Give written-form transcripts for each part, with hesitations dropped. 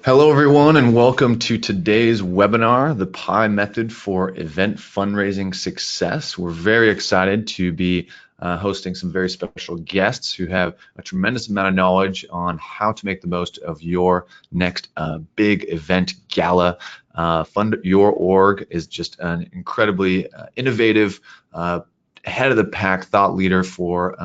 Hello, everyone, and welcome to today's webinar, the P.I.E Method for Event Fundraising Success. We're very excited to be hosting some very special guests who have a tremendous amount of knowledge on how to make the most of your next big event gala. Fund Your Org is just an incredibly innovative, head of the pack thought leader for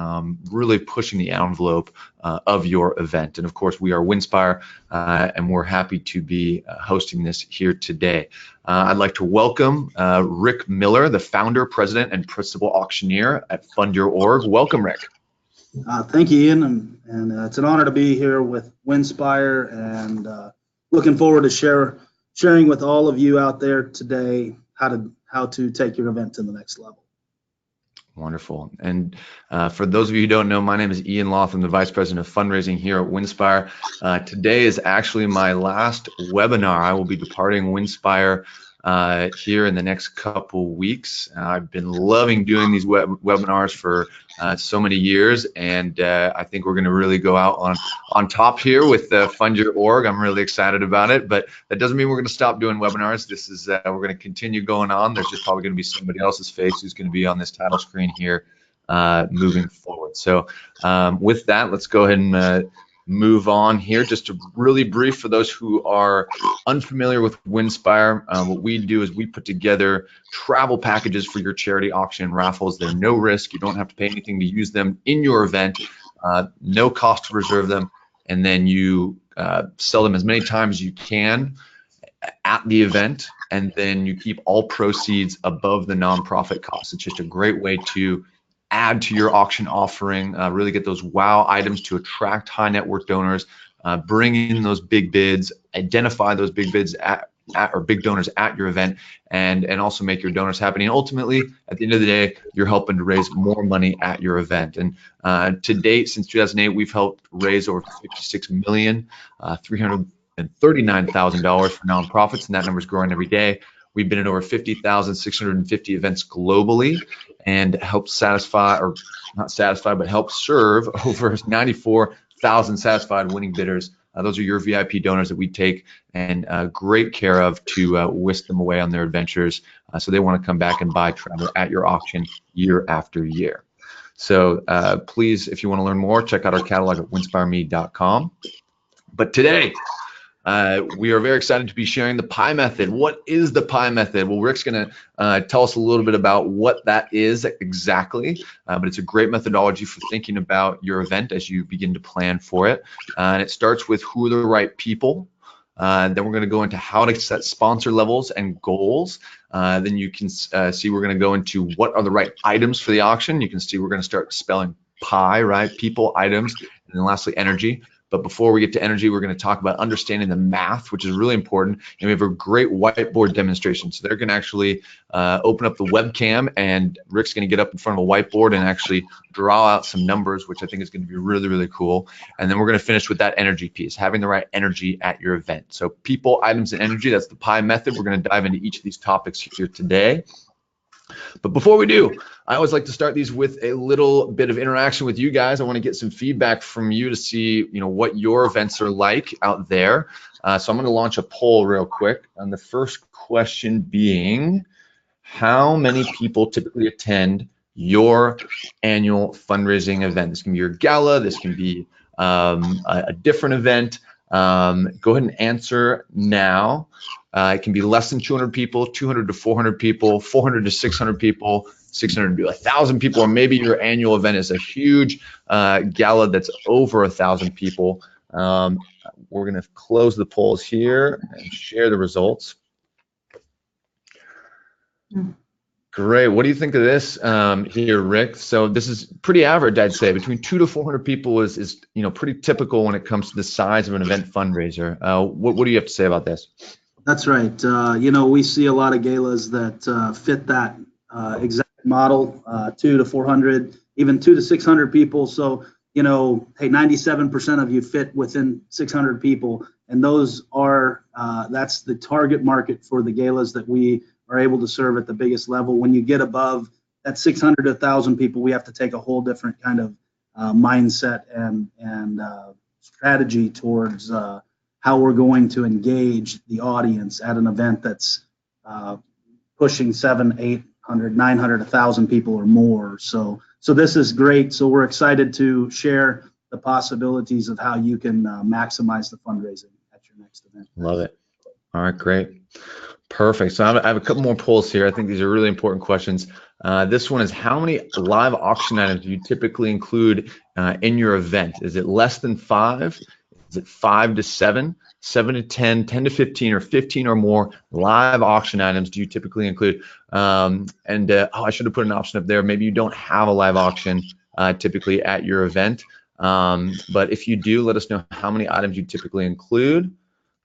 really pushing the envelope of your event. And of course, we are Winspire, and we're happy to be hosting this here today. I'd like to welcome Rick Miller, the founder, president, and principal auctioneer at Fund Your Org. Welcome, Rick. Thank you, Ian, and it's an honor to be here with Winspire, and looking forward to sharing with all of you out there today how to take your event to the next level. Wonderful. And for those of you who don't know, my name is Ian Loth. I'm the Vice President of Fundraising here at Winspire. Today is actually my last webinar. I will be departing Winspire here in the next couple weeks. I've been loving doing these webinars for so many years, and I think we're going to really go out on top here with Fund Your Org. I'm really excited about it, but that doesn't mean we're going to stop doing webinars. This is we're going to continue going on. There's just probably going to be somebody else's face who's going to be on this title screen here moving forward. So with that, let's go ahead and move on here. Just to really brief for those who are unfamiliar with Winspire, what we do is we put together travel packages for your charity auction and raffles. They're no risk. You don't have to pay anything to use them in your event, no cost to reserve them, and then you sell them as many times as you can at the event, and then you keep all proceeds above the nonprofit costs. It's just a great way to add to your auction offering, really get those wow items to attract high net worth donors, bring in those big bids, identify those big bids or big donors at your event, and also make your donors happy. And ultimately, at the end of the day, you're helping to raise more money at your event. And to date, since 2008, we've helped raise over $56,339,000 for nonprofits, and that number is growing every day. We've been in over 50,650 events globally and helped satisfy, or not satisfy, but help serve over 94,000 satisfied winning bidders. Those are your VIP donors that we take and great care of to whisk them away on their adventures, so they want to come back and buy travel at your auction year after year. So please, if you want to learn more, check out our catalog at winspireme.com. But today, we are very excited to be sharing the P.I.E method. What is the P.I.E method? Well, Rick's going to tell us a little bit about what that is exactly, but it's a great methodology for thinking about your event as you begin to plan for it. And it starts with who are the right people. Then we're going to go into how to set sponsor levels and goals. Then you can see we're going to go into what are the right items for the auction. You can see we're going to start spelling P.I.E, right? People, items, and then lastly, energy. But before we get to energy, we're going to talk about understanding the math, which is really important. And we have a great whiteboard demonstration. So they're going to actually open up the webcam, and Rick's going to get up in front of a whiteboard and actually draw out some numbers, which I think is going to be really, really cool. And then we're going to finish with that energy piece, having the right energy at your event. So people, items, and energy, that's the P.I.E method. We're going to dive into each of these topics here today. But before we do, I always like to start these with a little bit of interaction with you guys. I want to get some feedback from you to see, what your events are like out there. So I'm going to launch a poll real quick. And the first question being, how many people typically attend your annual fundraising event? This can be your gala. This can be a different event. Go ahead and answer now. It can be less than 200 people, 200 to 400 people, 400 to 600 people, 600 to 1,000 people, or maybe your annual event is a huge gala that's over 1,000 people. We're going to close the polls here and share the results. Great. What do you think of this here, Rick? So this is pretty average, I'd say. Between 200 to 400 people is pretty typical when it comes to the size of an event fundraiser. What do you have to say about this? That's right. We see a lot of galas that fit that exact model, 200 to 400, even 200 to 600 people. So, hey, 97% of you fit within 600 people, and those are that's the target market for the galas that we are able to serve at the biggest level. When you get above that 600 to 1,000 people, we have to take a whole different kind of mindset and strategy towards how we're going to engage the audience at an event that's pushing 700, 800, 900, 1,000 people or more. So this is great. So we're excited to share the possibilities of how you can maximize the fundraising at your next event. Love it. All right, great. Perfect. So I have a couple more polls here. I think these are really important questions. This one is, how many live auction items do you typically include in your event? Is it less than 5? Is it 5 to 7, 7 to 10, 10 to 15, or 15 or more live auction items do you typically include? Oh, I should have put an option up there. Maybe you don't have a live auction typically at your event. But if you do, let us know how many items you typically include.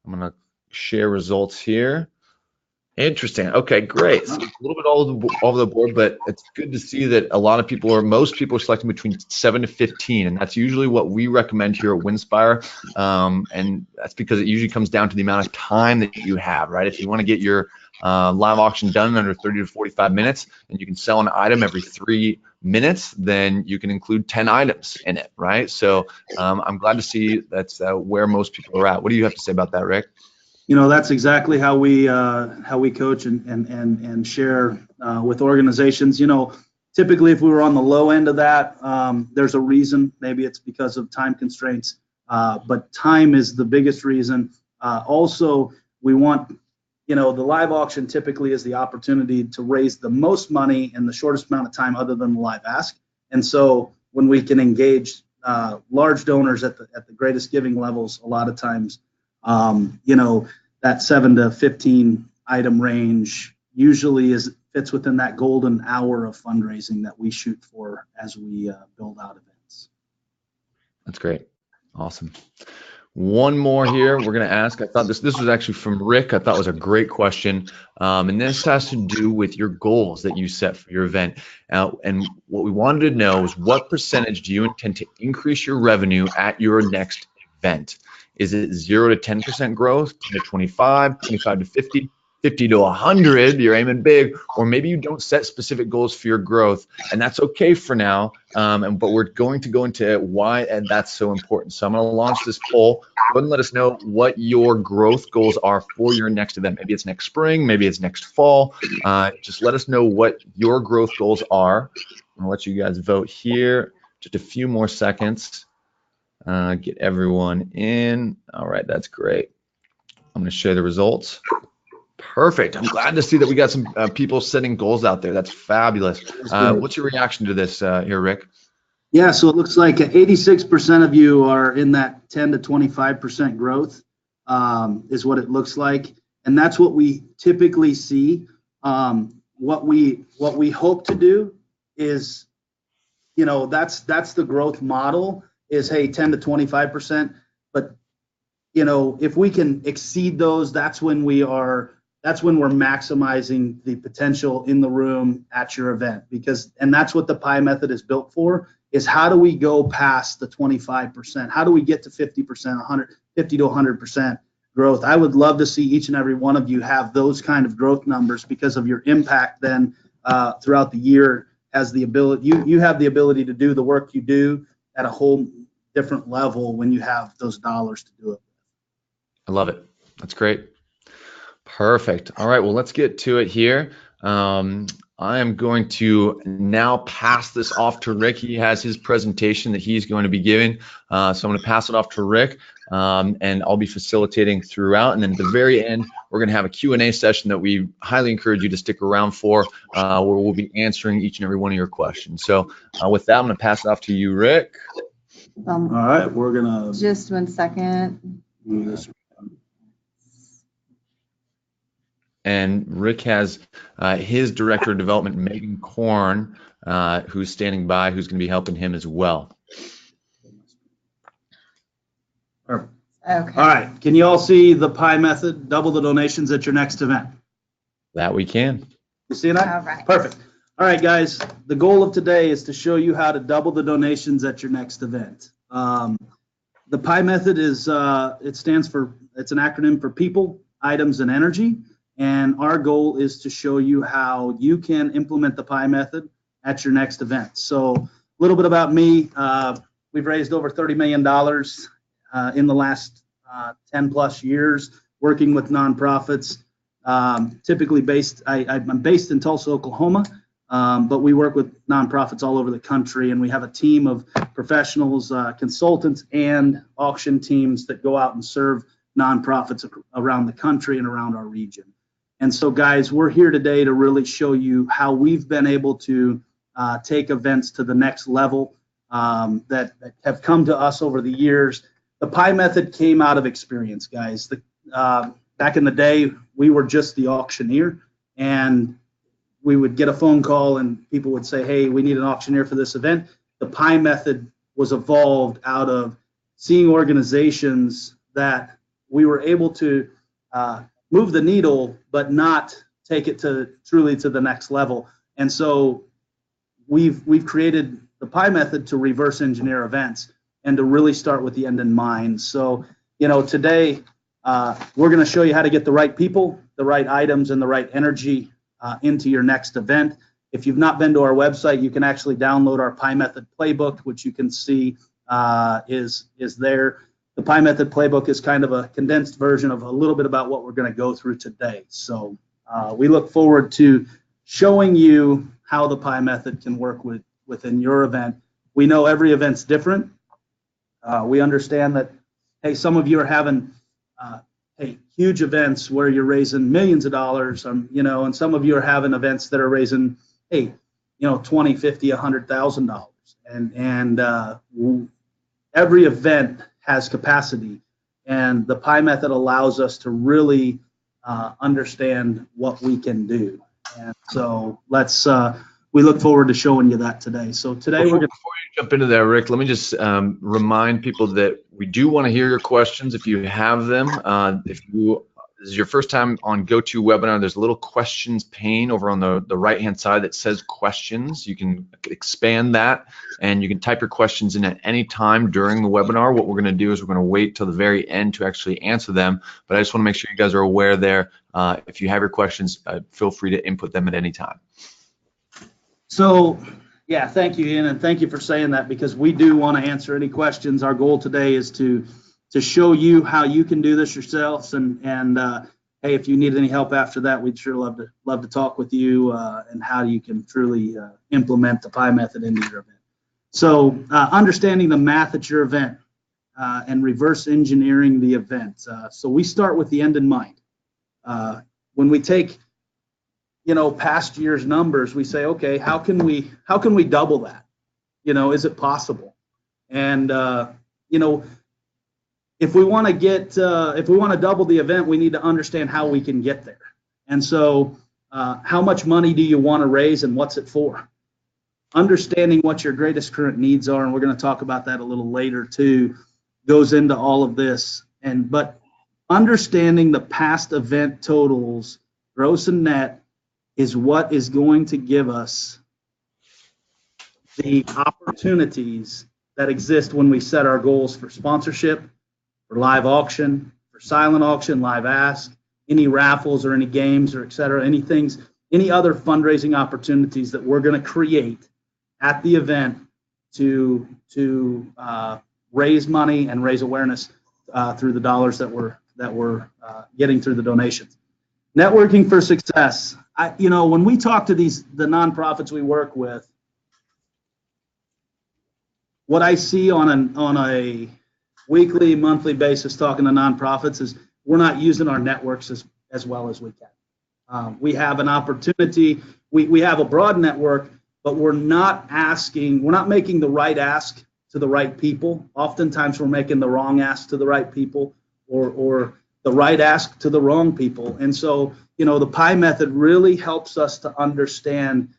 I'm going to share results here. Interesting. Okay, great. So a little bit all over the board, but it's good to see that a lot of people, or most people, are selecting between 7 to 15, and that's usually what we recommend here at Winspire. And that's because it usually comes down to the amount of time that you have, right? If you want to get your live auction done in under 30 to 45 minutes, and you can sell an item every 3 minutes, then you can include 10 items in it, right? So I'm glad to see that's where most people are at. What do you have to say about that, Rick? You know, that's exactly how we coach and share with organizations. You know, typically if we were on the low end of that, there's a reason. Maybe it's because of time constraints, but time is the biggest reason. Also, we want, you know, the live auction typically is the opportunity to raise the most money in the shortest amount of time, other than the live ask. And so when we can engage large donors at the greatest giving levels, a lot of times, you know, that 7 to 15 item range usually fits within that golden hour of fundraising that we shoot for as we build out events. That's great. Awesome. One more here we're going to ask. I thought this was actually from Rick. I thought it was a great question. And this has to do with your goals that you set for your event. And what we wanted to know is, what percentage do you intend to increase your revenue at your next event? Is it 0 to 10% growth, 10 to 25, 25 to 50, 50 to 100? You're aiming big, or maybe you don't set specific goals for your growth, and that's okay for now. But we're going to go into why and that's so important. So I'm going to launch this poll. Go ahead and let us know what your growth goals are for your next event. Maybe it's next spring, maybe it's next fall. Just let us know what your growth goals are. I'll let you guys vote here. Just a few more seconds. Get everyone in. All right, that's great. I'm going to share the results. Perfect. I'm glad to see that we got some people setting goals out there. That's fabulous. What's your reaction to this here, Rick? Yeah, so it looks like 86% of you are in that 10 to 25% growth, is what it looks like, and that's what we typically see. What we hope to do is, you know, that's the growth model. Is, hey, 10 to 25%, but, you know, if we can exceed those, that's when we're maximizing the potential in the room at your event. And that's what the P.I.E method is built for, is how do we go past the 25%? How do we get to 50%, 50 to 100% growth? I would love to see each and every one of you have those kind of growth numbers, because of your impact then throughout the year. Has the ability, you have the ability to do the work you do at a whole different level when you have those dollars to do it. I love it. That's great. Perfect. All right, well, let's get to it here. I am going to now pass this off to Rick. He has his presentation that he's going to be giving. So I'm going to pass it off to Rick, and I'll be facilitating throughout. And then at the very end, we're going to have a Q&A session that we highly encourage you to stick around for, where we'll be answering each and every one of your questions. So with that, I'm going to pass it off to you, Rick. All right, we're going to... Just 1 second. And Rick has his director of development, Megan Korn, who's standing by, who's going to be helping him as well. Okay. All right. Can you all see the P.I.E method? Double the donations at your next event. That we can. You see that? All right. Perfect. All right, guys. The goal of today is to show you how to double the donations at your next event. The P.I.E method is it's an acronym for people, items, and energy. And our goal is to show you how you can implement the P.I.E method at your next event. So a little bit about me. We've raised over $30 million in the last 10 plus years working with nonprofits. Typically I'm based in Tulsa, Oklahoma, but we work with nonprofits all over the country, and we have a team of professionals, consultants, and auction teams that go out and serve nonprofits around the country and around our region. And so, guys, we're here today to really show you how we've been able to take events to the next level that have come to us over the years. The P.I.E method came out of experience, guys. Back in the day, we were just the auctioneer, and we would get a phone call and people would say, hey, we need an auctioneer for this event. The P.I.E method was evolved out of seeing organizations that we were able to move the needle, but not take it truly to the next level. And so we've created the P.I.E method to reverse engineer events and to really start with the end in mind. So, today we're going to show you how to get the right people, the right items, and the right energy into your next event. If you've not been to our website, you can actually download our P.I.E Method Playbook, which you can see is there. The P.I.E Method Playbook is kind of a condensed version of a little bit about what we're going to go through today. So we look forward to showing you how the P.I.E method can work within your event. We know every event's different. We understand that, hey, some of you are having huge events where you're raising millions of dollars, and some of you are having events that are raising, $20, $50, $100,000, and every event has capacity, and the P.I.E method allows us to really understand what we can do. And so we look forward to showing you that today. So today before you jump into that, Rick, let me just remind people that we do want to hear your questions if you have them. If this is your first time on GoToWebinar, there's a little questions pane over on the right-hand side that says questions. You can expand that, and you can type your questions in at any time during the webinar. What we're going to do is we're going to wait till the very end to actually answer them, but I just want to make sure you guys are aware there. If you have your questions, feel free to input them at any time. So, yeah, thank you, Ian, and thank you for saying that, because we do want to answer any questions. Our goal today is to show you how you can do this yourselves, and hey, if you need any help after that, we'd sure love to talk with you and how you can truly implement the P.I.E method into your event. So, understanding the math at your event and reverse engineering the event. So we start with the end in mind. When we take past year's numbers, we say, okay, how can we double that? Is it possible? And if we want to double the event, we need to understand how we can get there. And so, how much money do you want to raise, and what's it for? Understanding what your greatest current needs are, and we're going to talk about that a little later too, goes into all of this. But understanding the past event totals, gross and net, is what is going to give us the opportunities that exist when we set our goals for sponsorship, for live auction, for silent auction, live ask, any raffles or any games or et cetera, any other fundraising opportunities that we're going to create at the event to raise money and raise awareness through the dollars that we're getting through the donations. Networking for success. When we talk to the nonprofits we work with, what I see on a weekly, monthly basis talking to nonprofits is we're not using our networks as well as we can. We have an opportunity. We have a broad network, but we're not making the right ask to the right people. Oftentimes we're making the wrong ask to the right people, or the right ask to the wrong people. And so, the P.I.E method really helps us to understand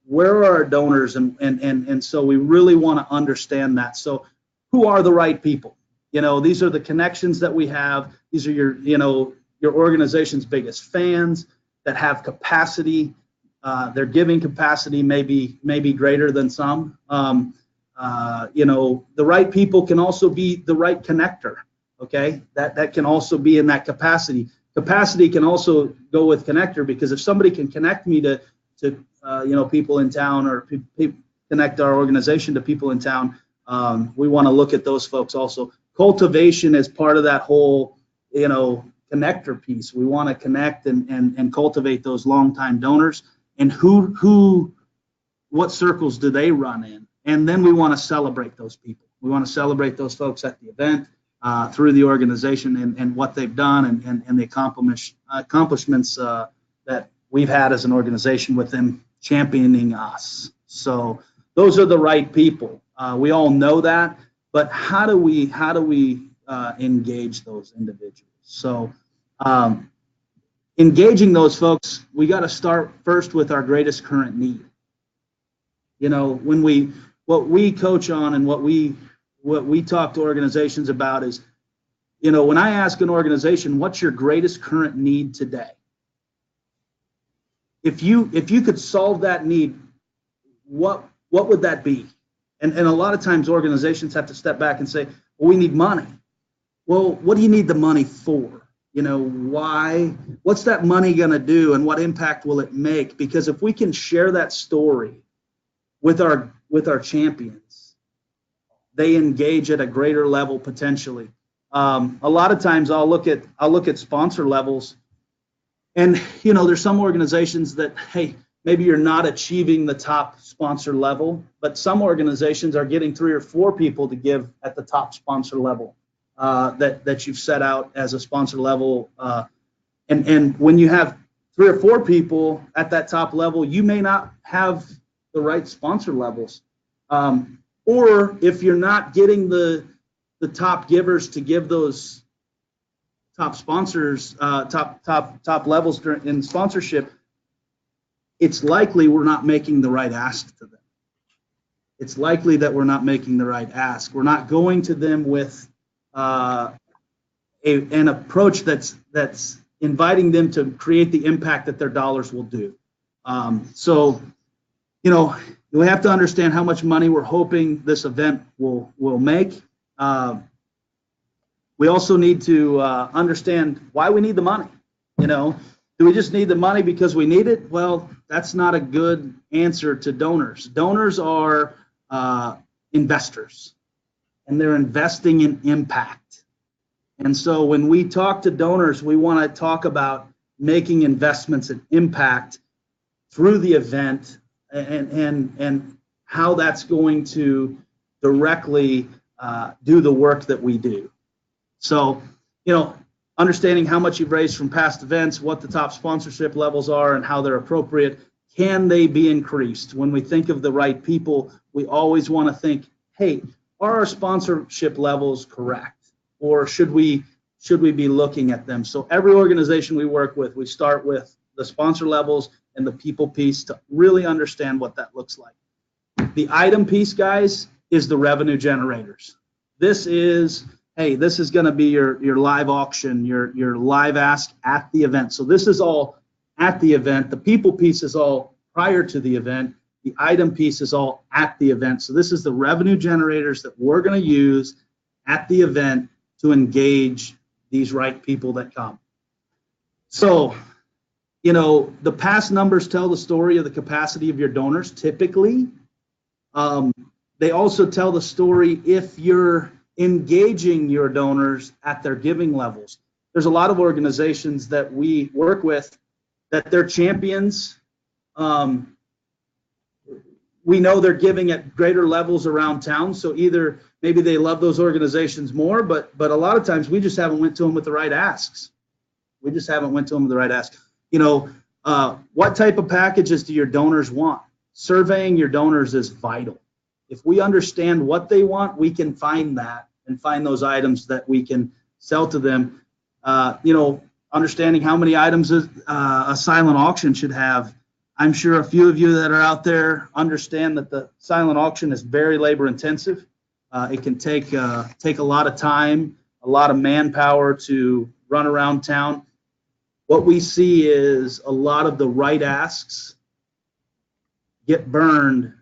where are our donors, and so we really want to understand that. So who are the right people? These are the connections that we have. These are your organization's biggest fans that have capacity. Their giving capacity may be greater than some. The right people can also be the right connector. Okay, that can also be in that capacity. Capacity can also go with connector, because if somebody can connect me to people in town, or connect our organization to people in town, we want to look at those folks also. cultivation is part of that whole, connector piece. We want to connect and cultivate those longtime donors, and what circles do they run in? And then we want to celebrate those people. We want to celebrate those folks at the event, through the organization, and what they've done, and the accomplishments that we've had as an organization with them championing us. So those are the right people. We all know that, but how do we engage those individuals? So engaging those folks, we got to start first with our greatest current need. What we coach on, and what we talk to organizations about is, when I ask an organization, what's your greatest current need today? If you could solve that need, what would that be? And a lot of times organizations have to step back and say, well, we need money. Well, what do you need the money for? Why? What's that money going to do, and what impact will it make? Because if we can share that story with our champions, they engage at a greater level potentially. A lot of times I'll look at sponsor levels, and there's some organizations that, hey, maybe you're not achieving the top sponsor level, but some organizations are getting 3 or 4 people to give at the top sponsor level that you've set out as a sponsor level. And when you have 3 or 4 people at that top level, you may not have the right sponsor levels. Or if you're not getting the top givers to give those top sponsors, top levels in sponsorship, it's likely we're not making the right ask to them. It's likely that we're not making the right ask. We're not going to them with an approach that's inviting them to create the impact that their dollars will do. So we have to understand how much money we're hoping this event will make. We also need to understand why we need the money. Do we just need the money because we need it? Well, that's not a good answer to donors. Donors are investors, and they're investing in impact. And so when we talk to donors, we want to talk about making investments in impact through the event, and how that's going to directly do the work that we do. So, understanding how much you've raised from past events, what the top sponsorship levels are, and how they're appropriate. Can they be increased? When we think of the right people, we always want to think, hey, are our sponsorship levels correct? Or should we be looking at them? So every organization we work with, we start with the sponsor levels and the people piece to really understand what that looks like. The item piece, guys, is the revenue generators. This is going to be your live auction, your live ask at the event. So this is all at the event. The people piece is all prior to the event. The item piece is all at the event. So this is the revenue generators that we're going to use at the event to engage these right people that come. So, the past numbers tell the story of the capacity of your donors typically. They also tell the story if you're engaging your donors at their giving levels. There's a lot of organizations that we work with that their champions, we know they're giving at greater levels around town. So either maybe they love those organizations more, but a lot of times we just haven't went to them with the right asks. What type of packages do your donors want? Surveying your donors is vital. If we understand what they want, we can find that and find those items that we can sell to them. Understanding how many items a silent auction should have. I'm sure a few of you that are out there understand that the silent auction is very labor intensive. It can take a lot of time, a lot of manpower to run around town. What we see is a lot of the right asks get burned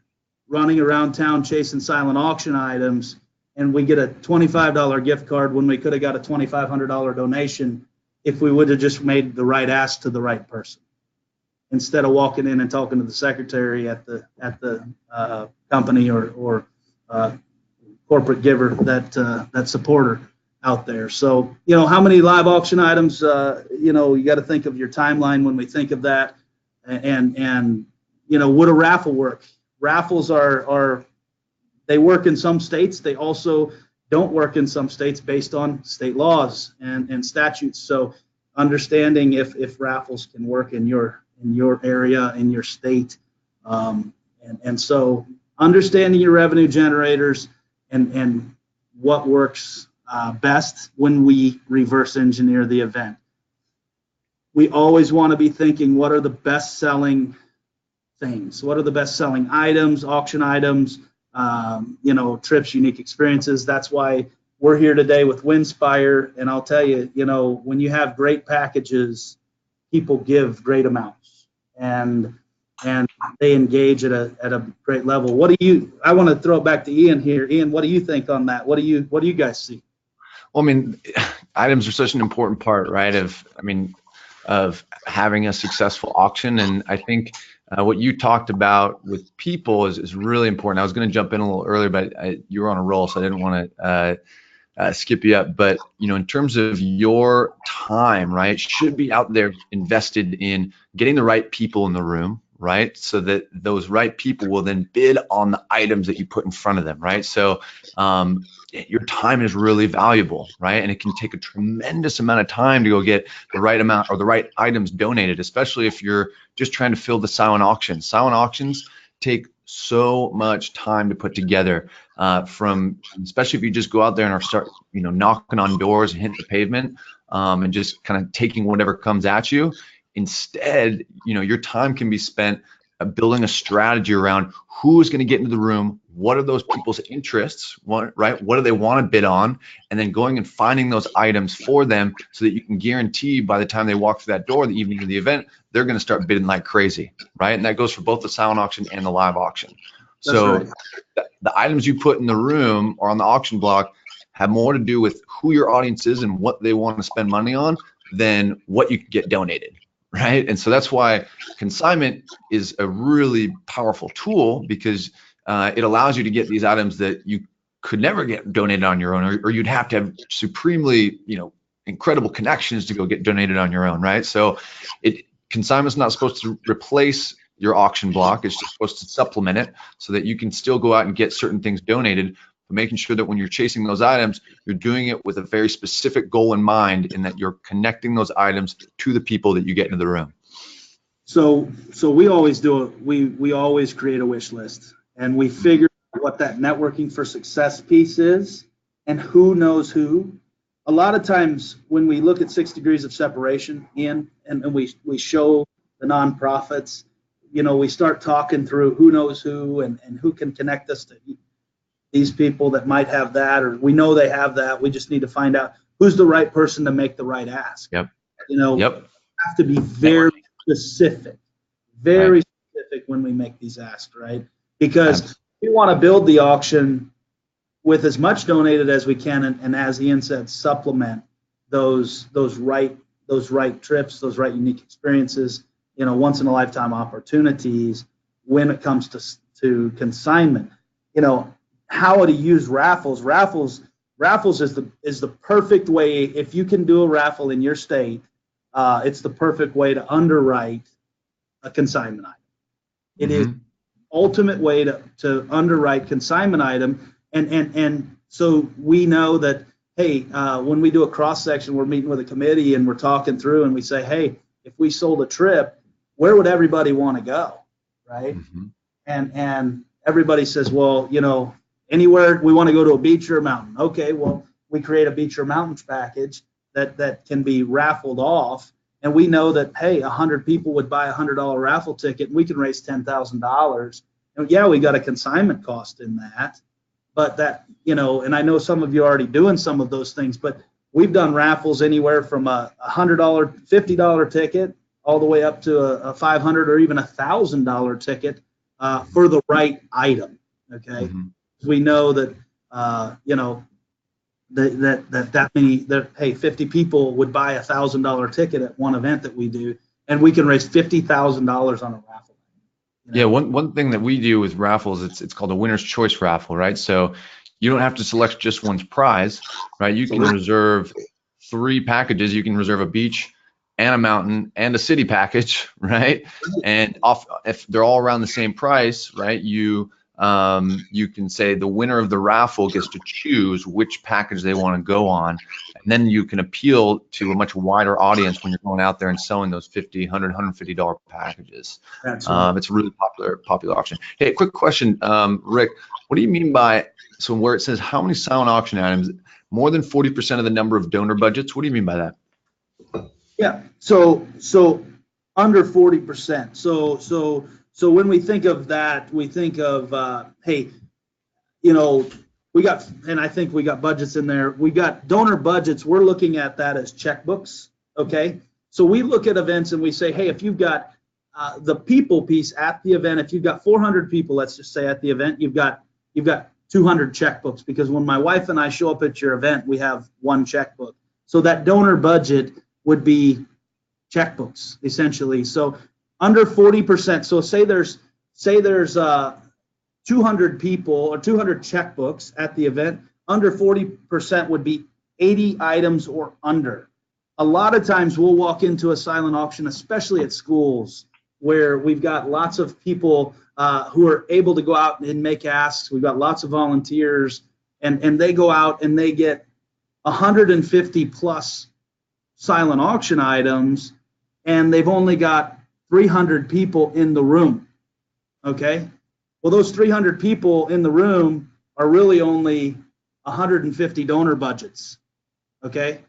running around town chasing silent auction items, and we get a $25 gift card when we could have got a $2,500 donation if we would have just made the right ask to the right person, instead of walking in and talking to the secretary at the company or corporate giver, that supporter out there. So, how many live auction items, you got to think of your timeline when we think of that. And would a raffle work? Raffles they work in some states. They also don't work in some states based on state laws and statutes. So understanding if raffles can work in your area, in your state. And so understanding your revenue generators and what works best when we reverse engineer the event. We always want to be thinking, what are the best selling things? What are the best selling items, auction items, trips, unique experiences? That's why we're here today with Winspire. And I'll tell you, when you have great packages, people give great amounts and they engage at a great level. I want to throw it back to Ian here. Ian, what do you think on that? What do you guys see? Well, I mean, items are such an important part, right? Of having a successful auction. And I think what you talked about with people is really important. I was going to jump in a little earlier, but you were on a roll, so I didn't want to skip you up. But, in terms of your time, right, should be out there invested in getting the right people in the room, right? So that those right people will then bid on the items that you put in front of them, right? So your time is really valuable, right? And it can take a tremendous amount of time to go get the right amount or the right items donated, especially if you're just trying to fill the silent auctions. Silent auctions take so much time to put together, especially if you just go out there and start, knocking on doors and hitting the pavement, and just kind of taking whatever comes at you. Instead, your time can be spent building a strategy around who is going to get into the room, what are those people's interests, right? What do they want to bid on? And then going and finding those items for them so that you can guarantee by the time they walk through that door the evening of the event, they're going to start bidding like crazy, right? And that goes for both the silent auction and the live auction. That's so right. the items you put in the room or on the auction block have more to do with who your audience is and what they want to spend money on than what you can get donated. Right. And so that's why consignment is a really powerful tool, because it allows you to get these items that you could never get donated on your own, or you'd have to have supremely, incredible connections to go get donated on your own. Right. So consignment's not supposed to replace your auction block. It's just supposed to supplement it so that you can still go out and get certain things donated, but making sure that when you're chasing those items, you're doing it with a very specific goal in mind, in that you're connecting those items to the people that you get into the room. So we always do it. We always create a wish list, and we figure out what that networking for success piece is and who knows who. A lot of times when we look at 6 degrees of separation, Ian, and we show the nonprofits, we start talking through who knows who and who can connect us to these people that might have that, or we know they have that. We just need to find out who's the right person to make the right ask. Yep. Have to be very specific, very specific when we make these asks, right? Because we want to build the auction with as much donated as we can, and as Ian said, supplement those right trips, those right unique experiences, once in a lifetime opportunities when it comes to consignment. How to use raffles. Raffles is the perfect way. If you can do a raffle in your state, it's the perfect way to underwrite a consignment item. It is the ultimate way to underwrite consignment item. And so we know that, hey, when we do a cross section, we're meeting with a committee and we're talking through, and we say, hey, if we sold a trip, where would everybody want to go, right? And everybody says, well, anywhere. We want to go to a beach or a mountain. Okay, well, we create a beach or mountains package that can be raffled off, and we know that, hey, 100 people would buy a $100 raffle ticket, and we can raise $10,000. And yeah, we got a consignment cost in that, but that, and I know some of you are already doing some of those things, but we've done raffles anywhere from a $100, $50 ticket all the way up to a $500 or even $1,000 ticket for the right item. Okay. We know that that many, hey, 50 people would buy a $1,000 ticket at one event that we do, and we can raise $50,000 on a raffle. Yeah, one thing that we do with raffles, it's called a winner's choice raffle, right? So you don't have to select just one's prize, right? You can reserve 3 packages. You can reserve a beach and a mountain and a city package, right? And if they're all around the same price, right, you can say the winner of the raffle gets to choose which package they want to go on, and then you can appeal to a much wider audience when you're going out there and selling those $50, $100, $150 packages. It's a really popular auction. Hey, quick question, Rick, what do you mean by, so where it says how many silent auction items, more than 40% of the number of donor budgets, what do you mean by that? Yeah, so under 40%. So when we think of that, we think of, hey, you know, we got, and I think we got budgets in there. We got donor budgets. We're looking at that as checkbooks. Okay, so we look at events and we say, hey, if you've got the people piece at the event, if you've got 400 people, let's just say at the event, you've got 200 checkbooks, because when my wife and I show up at your event, we have 1 checkbook. So that donor budget would be checkbooks essentially. So under 40%. So say there's 200 people or 200 checkbooks at the event. Under 40% would be 80 items or under. A lot of times we'll walk into a silent auction, especially at schools, where we've got lots of people who are able to go out and make asks. We've got lots of volunteers, and they go out and they get 150 plus silent auction items, and they've only got 300 people in the room. Okay, well, those 300 people in the room are really only 150 donor budgets. Okay,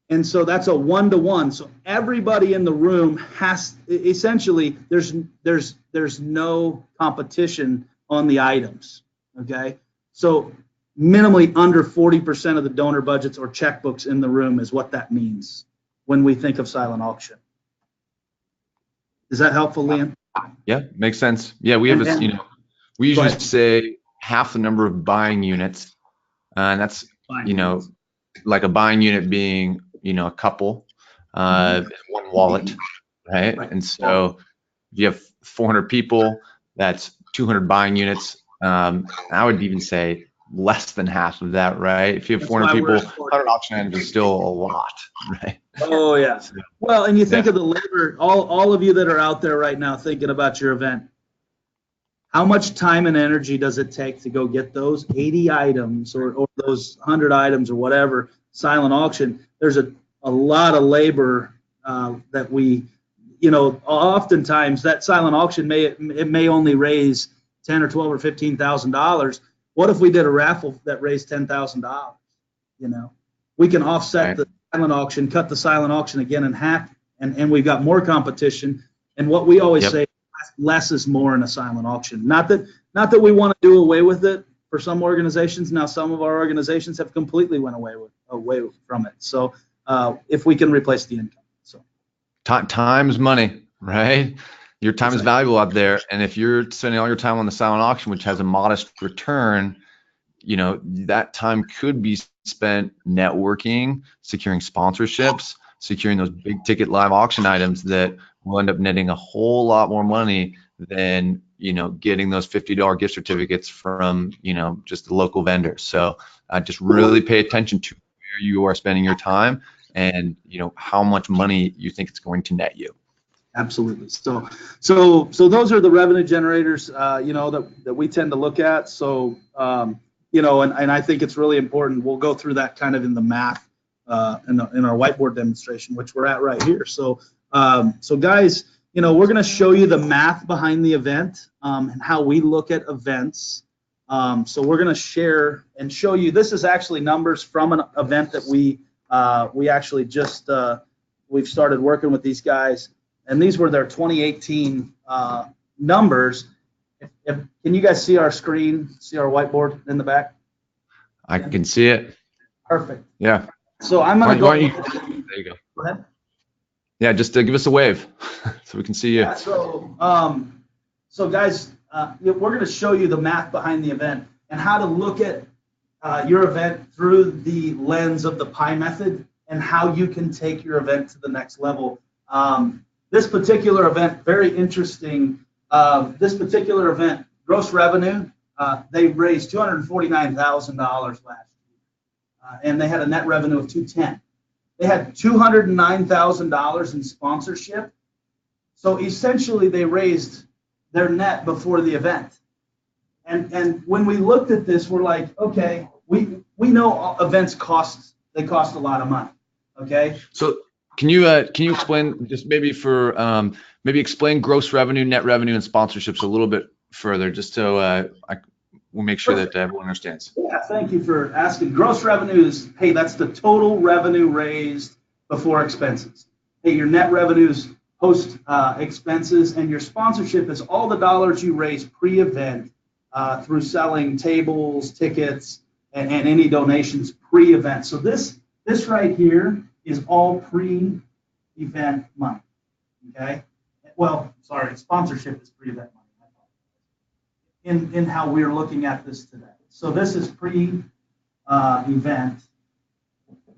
and so that's a 1-to-1. So everybody in the room has, essentially, there's no competition on the items. Okay, so minimally under 40% of the donor budgets or checkbooks in the room is what that means when we think of silent auction. Is that helpful, Liam? Yeah, makes sense. Yeah, we have we usually say half the number of buying units, and that's like a buying unit being a couple, one wallet, right? And so if you have 400 people, that's 200 buying units. I would even say less than half of that, right? If you have 400 people, 100 auction items is still a lot, right? Oh yeah. Well, and you think of the labor, all of you that are out there right now thinking about your event, how much time and energy does it take to go get those 80 items or those 100 items or whatever silent auction? There's a lot of labor that we, oftentimes that silent auction may only raise $10 or $12 or $15,000. What if we did a raffle that raised $10,000? We can offset the silent auction, cut the silent auction again in half, and we've got more competition. And what we always say, less is more in a silent auction. Not that we want to do away with it for some organizations. Now, some of our organizations have completely went away from it. So if we can replace the income, so time's money, right? Your time is valuable out there, and if you're spending all your time on the silent auction, which has a modest return, that time could be spent networking, securing sponsorships, securing those big ticket live auction items that will end up netting a whole lot more money than getting those $50 gift certificates from just the local vendors. So just really pay attention to where you are spending your time and how much money you think it's going to net you. Absolutely. So those are the revenue generators, that we tend to look at. So, and I think it's really important. We'll go through that kind of in the math in our whiteboard demonstration, which we're at right here. So guys, we're going to show you the math behind the event and how we look at events. So we're going to share and show you. This is actually numbers from an event that we actually just we've started working with these guys. And these were their 2018 numbers. Can you guys see our screen, see our whiteboard in the back? I can see it. Perfect. Yeah. So I'm going to go. There you go. Go ahead. Yeah, just give us a wave so we can see you. Yeah, so guys, we're going to show you the math behind the event and how to look at your event through the lens of the P.I.E method and how you can take your event to the next level. This particular event, very interesting. This particular event, gross revenue They raised $249,000 last year, and they had a net revenue of 210. They had $209,000 in sponsorship. So essentially, they raised their net before the event. And when we looked at this, we're like, okay, we know events cost a lot of money. Okay. So can you explain just maybe for maybe explain gross revenue, net revenue, and sponsorships a little bit further, just so we'll make sure that everyone understands. Yeah, thank you for asking. Gross revenue is, hey, that's the total revenue raised before expenses. Hey, your net revenues post expenses, and your sponsorship is all the dollars you raise pre-event through selling tables, tickets, and any donations pre-event. So this right here is all pre-event money. Okay. Well, sorry, sponsorship is pre-event money. In how we're looking at this today. So this is pre-event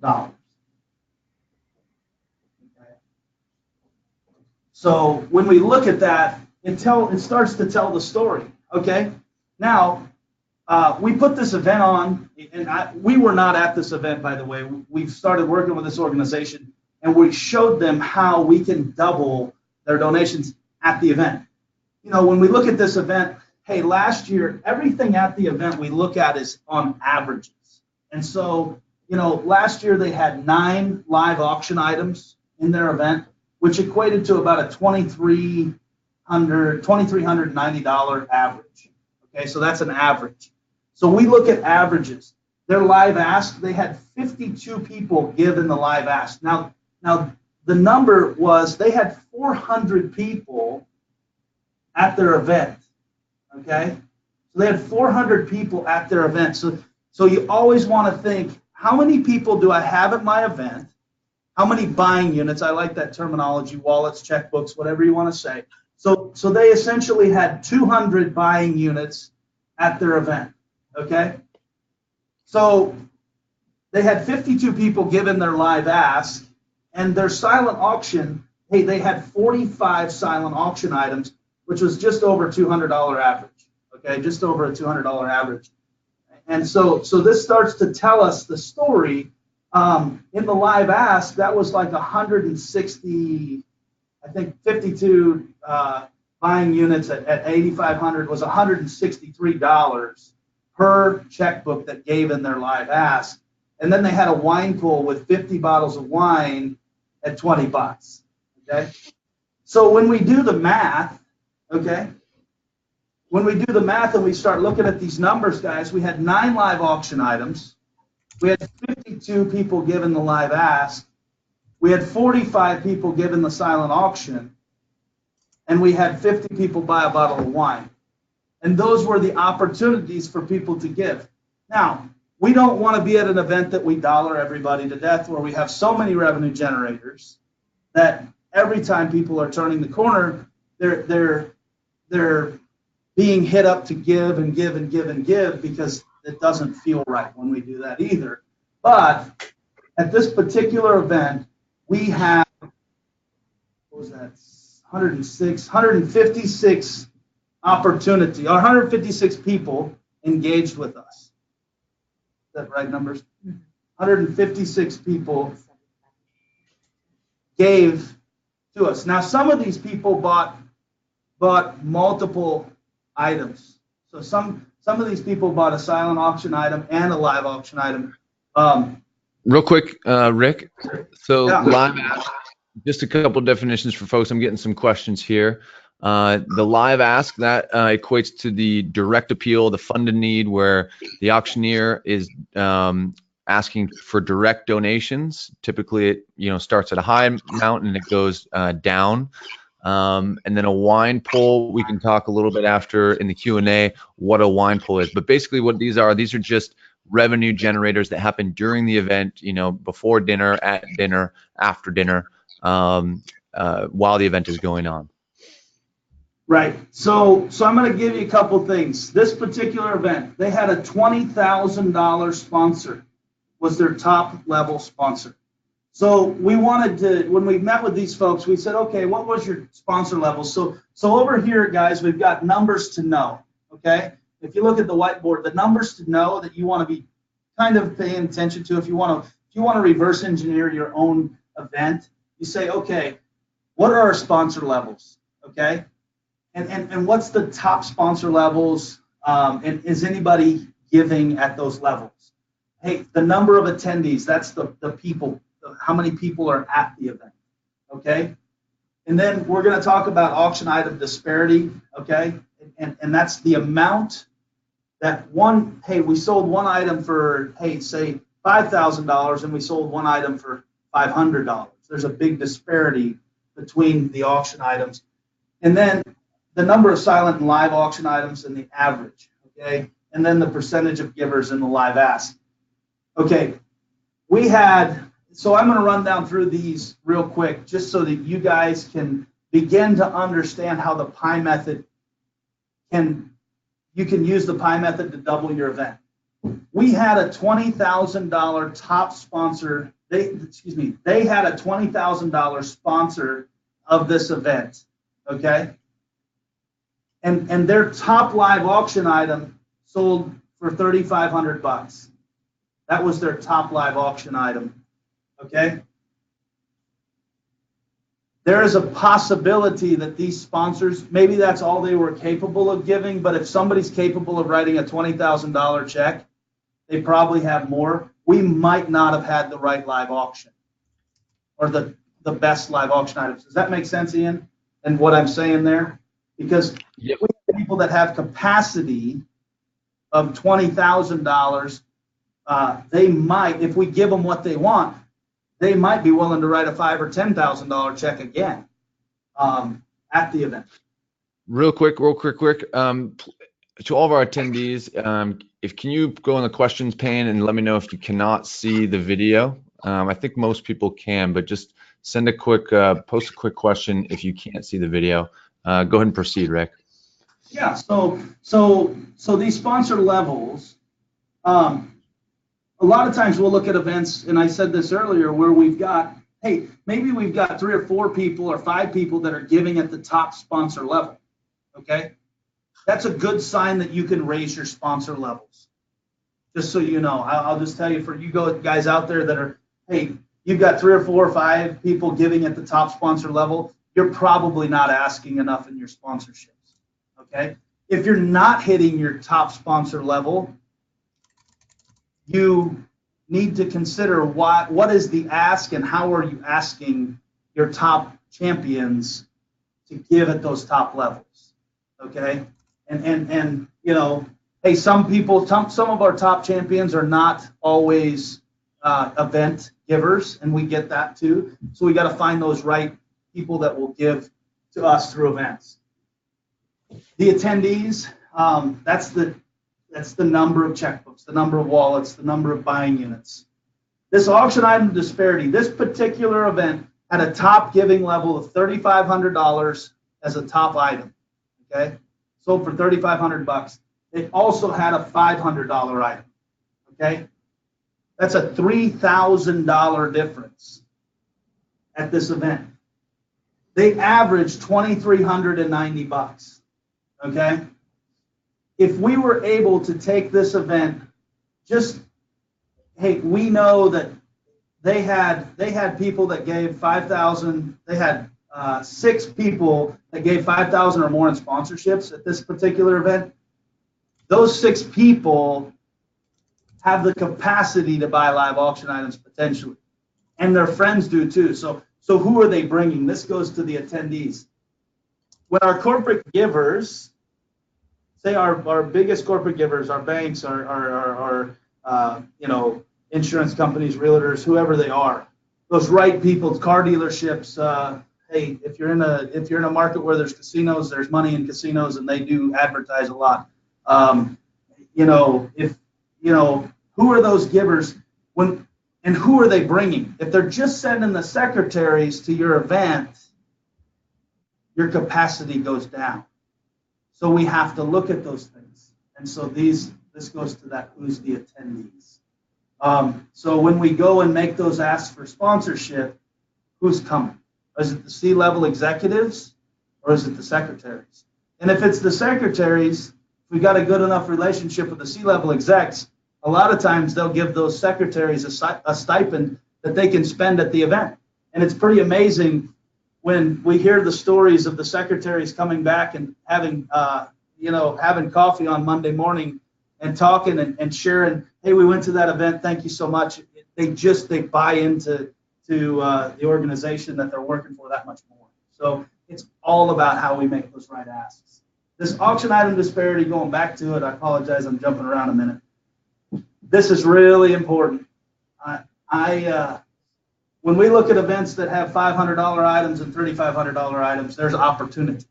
dollars. Okay. So when we look at that, it starts to tell the story. Okay. Now we put this event on, and we were not at this event, by the way. We've started working with this organization, and we showed them how we can double their donations at the event. You know, when we look at this event, hey, last year, everything at the event we look at is on averages. And so, you know, last year they had 9 live auction items in their event, which equated to about a $2,390 average. Okay, so that's an average. So we look at averages. Their live ask, they had 52 people give in the live ask. Now the number was they had 400 people at their event. Okay, so they had 400 people at their event. So you always want to think, how many people do I have at my event? How many buying units? I like that terminology, wallets, checkbooks, whatever you want to say. So they essentially had 200 buying units at their event. Okay, so they had 52 people given their live ask, and their silent auction, hey, they had 45 silent auction items, which was just over $200 average, okay, just over a $200 average. And so this starts to tell us the story. In the live ask, that was like 160, I think 52 buying units at 8,500 was $163 per checkbook that gave in their live ask. And then they had a wine pool with 50 bottles of wine at 20 bucks, okay? So when we do the math, okay, when we do the math and we start looking at these numbers, guys, we had 9 live auction items. We had 52 people given the live ask. We had 45 people given the silent auction. And we had 50 people buy a bottle of wine. And those were the opportunities for people to give. Now, we don't want to be at an event that we dollar everybody to death, where we have so many revenue generators that every time people are turning the corner, they're being hit up to give and give and give and give, because it doesn't feel right when we do that either. But at this particular event, we have, what was that, 156 opportunity, or 156 people engaged with us. Is that right numbers? 156 people gave to us. Now, some of these people bought multiple items. So some of these people bought a silent auction item and a live auction item. Real quick, Rick. So Yeah. live ask, just a couple definitions for folks. I'm getting some questions here. The live ask, that equates to the direct appeal, the funded need, where the auctioneer is asking for direct donations. Typically, it starts at a high amount and it goes down. And then a wine pool, we can talk a little bit after in the Q&A what a wine pool is. But basically what these are just revenue generators that happen during the event, before dinner, at dinner, after dinner, while the event is going on. Right. So I'm going to give you a couple things. This particular event, they had a $20,000 sponsor, was their top level sponsor. So we wanted to, when we met with these folks, we said, okay, what was your sponsor level? So over here, guys, we've got numbers to know, okay? if you look at the whiteboard, the numbers to know that you want to be kind of paying attention to, if you want to reverse engineer your own event, you say, okay, what are our sponsor levels? Okay, and what's the top sponsor levels? And is anybody giving at those levels? Hey, the number of attendees, that's the people, how many people are at the event, okay? And then we're gonna talk about auction item disparity, okay? And that's the amount that hey, we sold one item for, hey, say $5,000 and we sold one item for $500. There's a big disparity between the auction items. And then the number of silent and live auction items and the average, okay? And then the percentage of givers in the live ask. Okay, so I'm gonna run down through these real quick just so that you guys can begin to understand how the P.I.E method you can use the P.I.E method to double your event. We had a $20,000 top sponsor, they had a $20,000 sponsor of this event, okay? And their top live auction item sold for $3,500. That was their top live auction item, okay? There is a possibility that these sponsors, maybe that's all they were capable of giving, but if somebody's capable of writing a $20,000 check, they probably have more. We might not have had the right live auction or the best live auction items. Does that make sense, Ian, and what I'm saying there? Because we have people that have capacity of $20,000, they might, if we give them what they want, they might be willing to write a $5,000 or $10,000 check again at the event. Real quick. To all of our attendees, can you go in the questions pane and let me know if you cannot see the video? I think most people can, but just send a quick, post a quick question if you can't see the video. Go ahead and proceed, Rick. Yeah. So these sponsor levels. A lot of times we'll look at events, and I said this earlier, where we've got, hey, maybe we've got 3 or 4 people or 5 people that are giving at the top sponsor level, okay? That's a good sign that you can raise your sponsor levels. Just so you know, I'll just tell you, for you guys out there that are, hey, you've got 3 or 4 or 5 people giving at the top sponsor level, you're probably not asking enough in your sponsorships, okay? If you're not hitting your top sponsor level, you need to consider what is the ask and how are you asking your top champions to give at those top levels, okay? And you know, hey, some of our top champions are not always event givers, and we get that too. So we got to find those right people that will give to us through events. The attendees, that's the number of checkbooks, the number of wallets, the number of buying units. This auction item disparity, this particular event had a top giving level of $3,500 as a top item, okay? Sold for $3,500. It also had a $500 item, okay? That's a $3,000 difference at this event. They averaged $2,390, okay? If we were able to take this event, just, hey, we know that they had people that gave 5,000. They had 6 people that gave 5,000 or more in sponsorships at this particular event. Those 6 people have the capacity to buy live auction items potentially, and their friends do too. So who are they bringing? This goes to the attendees. When our corporate givers, say our biggest corporate givers, our banks, our you know, insurance companies, realtors, whoever they are, those right people, car dealerships. Hey, if you're in a market where there's casinos, there's money in casinos, and they do advertise a lot. You know, who are those givers? And who are they bringing? If they're just sending the secretaries to your event, your capacity goes down. So we have to look at those things. And so this goes to that, who's the attendees. So when we go and make those asks for sponsorship, who's coming? Is it the C-level executives or is it the secretaries? And if it's the secretaries, if we got a good enough relationship with the C-level execs, a lot of times they'll give those secretaries a stipend that they can spend at the event. And it's pretty amazing when we hear the stories of the secretaries coming back and having, having coffee on Monday morning and talking and sharing, hey, we went to that event, thank you so much. They buy into the organization that they're working for that much more. So it's all about how we make those right asks. This auction item disparity, going back to it, I apologize, I'm jumping around a minute. This is really important. When we look at events that have $500 items and $3,500 items, there's opportunity.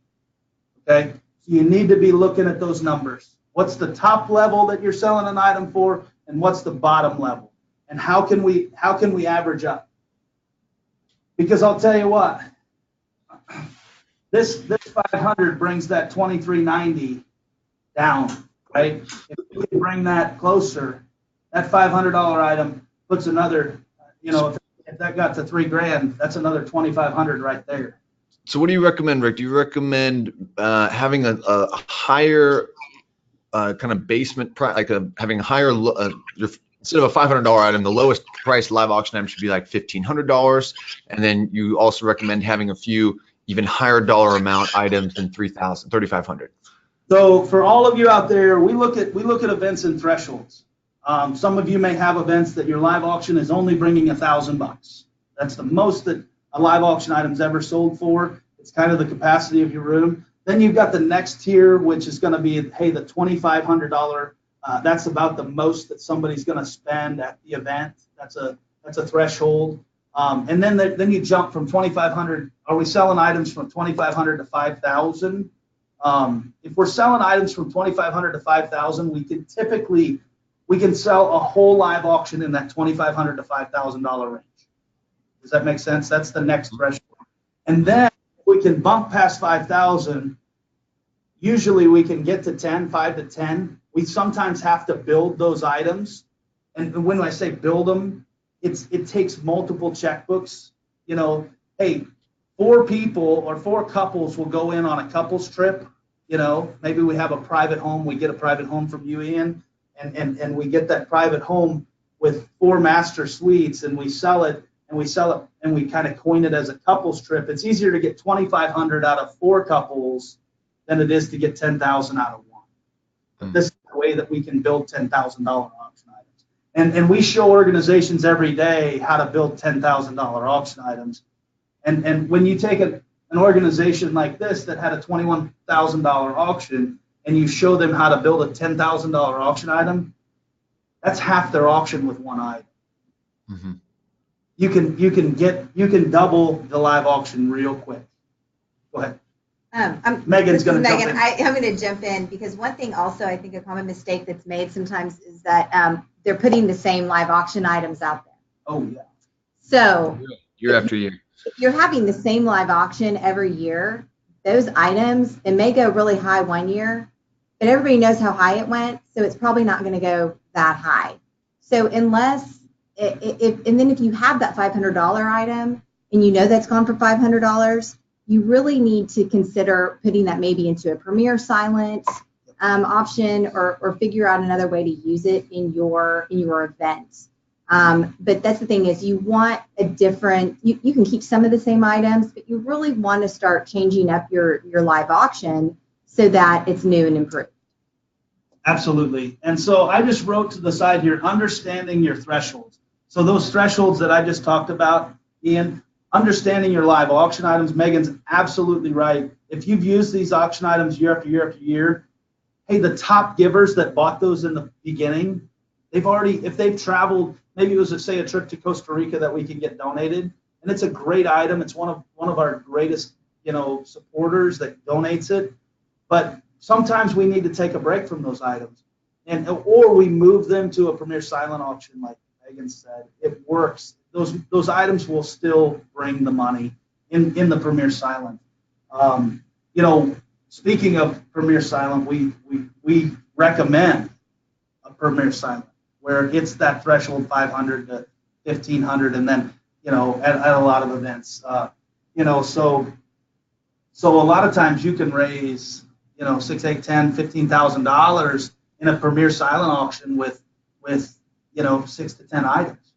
Okay, so you need to be looking at those numbers. What's the top level that you're selling an item for, and what's the bottom level, and how can we average up? Because I'll tell you what, this 500 brings that 2390 down, right? If we can bring that closer, that $500 item puts another, if that got to $3,000, that's another 2,500 right there. So what do you recommend, Rick? Do you recommend having a higher kind of basement price, like having a higher, instead of a $500 item, the lowest price live auction item should be like $1,500, and then you also recommend having a few even higher dollar amount items than $3,500. So for all of you out there, we look at events in thresholds. Some of you may have events that your live auction is only bringing $1,000. That's the most that a live auction item's ever sold for. It's kind of the capacity of your room. Then you've got the next tier, which is going to be, hey, the $2,500. That's about the most that somebody's going to spend at the event. That's a threshold. And then you jump from 2,500. Are we selling items from 2,500 to 5,000? If we're selling items from 2,500 to 5,000, we can sell a whole live auction in that $2,500 to $5,000 range. Does that make sense? That's the next threshold. And then we can bump past 5,000. Usually we can get to 5 to 10. We sometimes have to build those items. And when I say build them, it takes multiple checkbooks. Hey, 4 people or 4 couples will go in on a couples trip. Maybe we have a private home. We get a private home from you, Ian. And we get that private home with 4 master suites, and we sell it, and we kind of coin it as a couples trip. It's easier to get 2,500 out of 4 couples than it is to get 10,000 out of 1. This is the way that we can build $10,000 auction items. And we show organizations every day how to build $10,000 auction items. And when you take an organization like this that had a $21,000 auction, and you show them how to build a $10,000 auction item, that's half their auction with one item. Mm-hmm. You can double the live auction real quick. Go ahead. Megan's going to jump in. I'm going to jump in because one thing also I think a common mistake that's made sometimes is that they're putting the same live auction items out there. Oh yeah. So year after year, if you're having the same live auction every year, those items, it may go really high one year, but everybody knows how high it went, so it's probably not going to go that high. So unless, and then if you have that $500 item and you know that's gone for $500, you really need to consider putting that maybe into a Premier Silent option or figure out another way to use it in your event. But that's the thing is you want a different, you can keep some of the same items, but you really want to start changing up your live auction so that it's new and improved. Absolutely. And so I just wrote to the side here, understanding your thresholds. So those thresholds that I just talked about, Ian, understanding your live auction items, Megan's absolutely right. If you've used these auction items year after year after year, hey, the top givers that bought those in the beginning, if they've traveled, maybe it was, say, a trip to Costa Rica that we can get donated, and it's a great item. It's one of our greatest, supporters that donates it. But sometimes we need to take a break from those items, or we move them to a Premier Silent auction, like Megan said. It works. Those items will still bring the money in the Premier Silent. Speaking of Premier Silent, we recommend a Premier Silent where it's that threshold 500 to 1,500, and then at a lot of events, so a lot of times you can raise you know, $6, $8, $10, $15,000 in a premier silent auction with you know 6 to 10 items.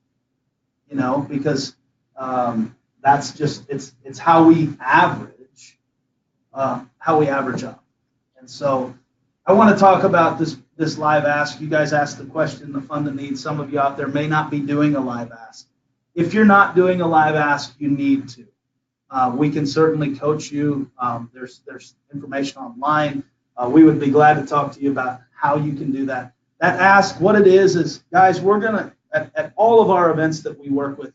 You know, because that's just it's how we average up. And so I want to talk about this live ask. You guys asked the question, the fund that needs. Some of you out there may not be doing a live ask. If you're not doing a live ask, you need to. We can certainly coach you. There's information online. We would be glad to talk to you about how you can do that. That ask, what it is guys, we're gonna at all of our events that we work with.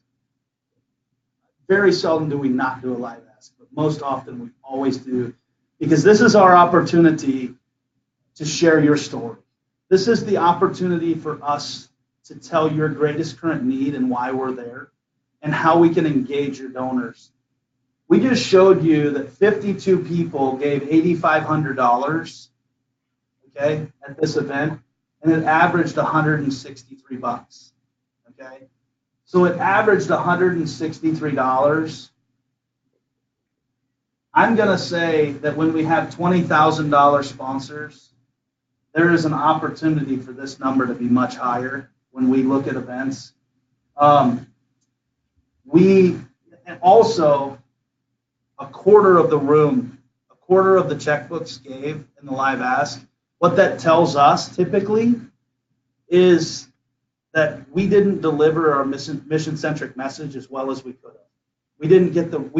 Very seldom do we not do a live ask, but most often we always do, because this is our opportunity to share your story. This is the opportunity for us to tell your greatest current need and why we're there and how we can engage your donors. We just showed you that 52 people gave $8,500, okay, at this event, and it averaged 163 bucks, okay? So it averaged $163. I'm going to say that when we have $20,000 sponsors, there is an opportunity for this number to be much higher when we look at events. We also, a quarter of the room, a quarter of the checkbooks gave in the live ask. What that tells us typically is that we didn't deliver our mission-centric message as well as we could have. We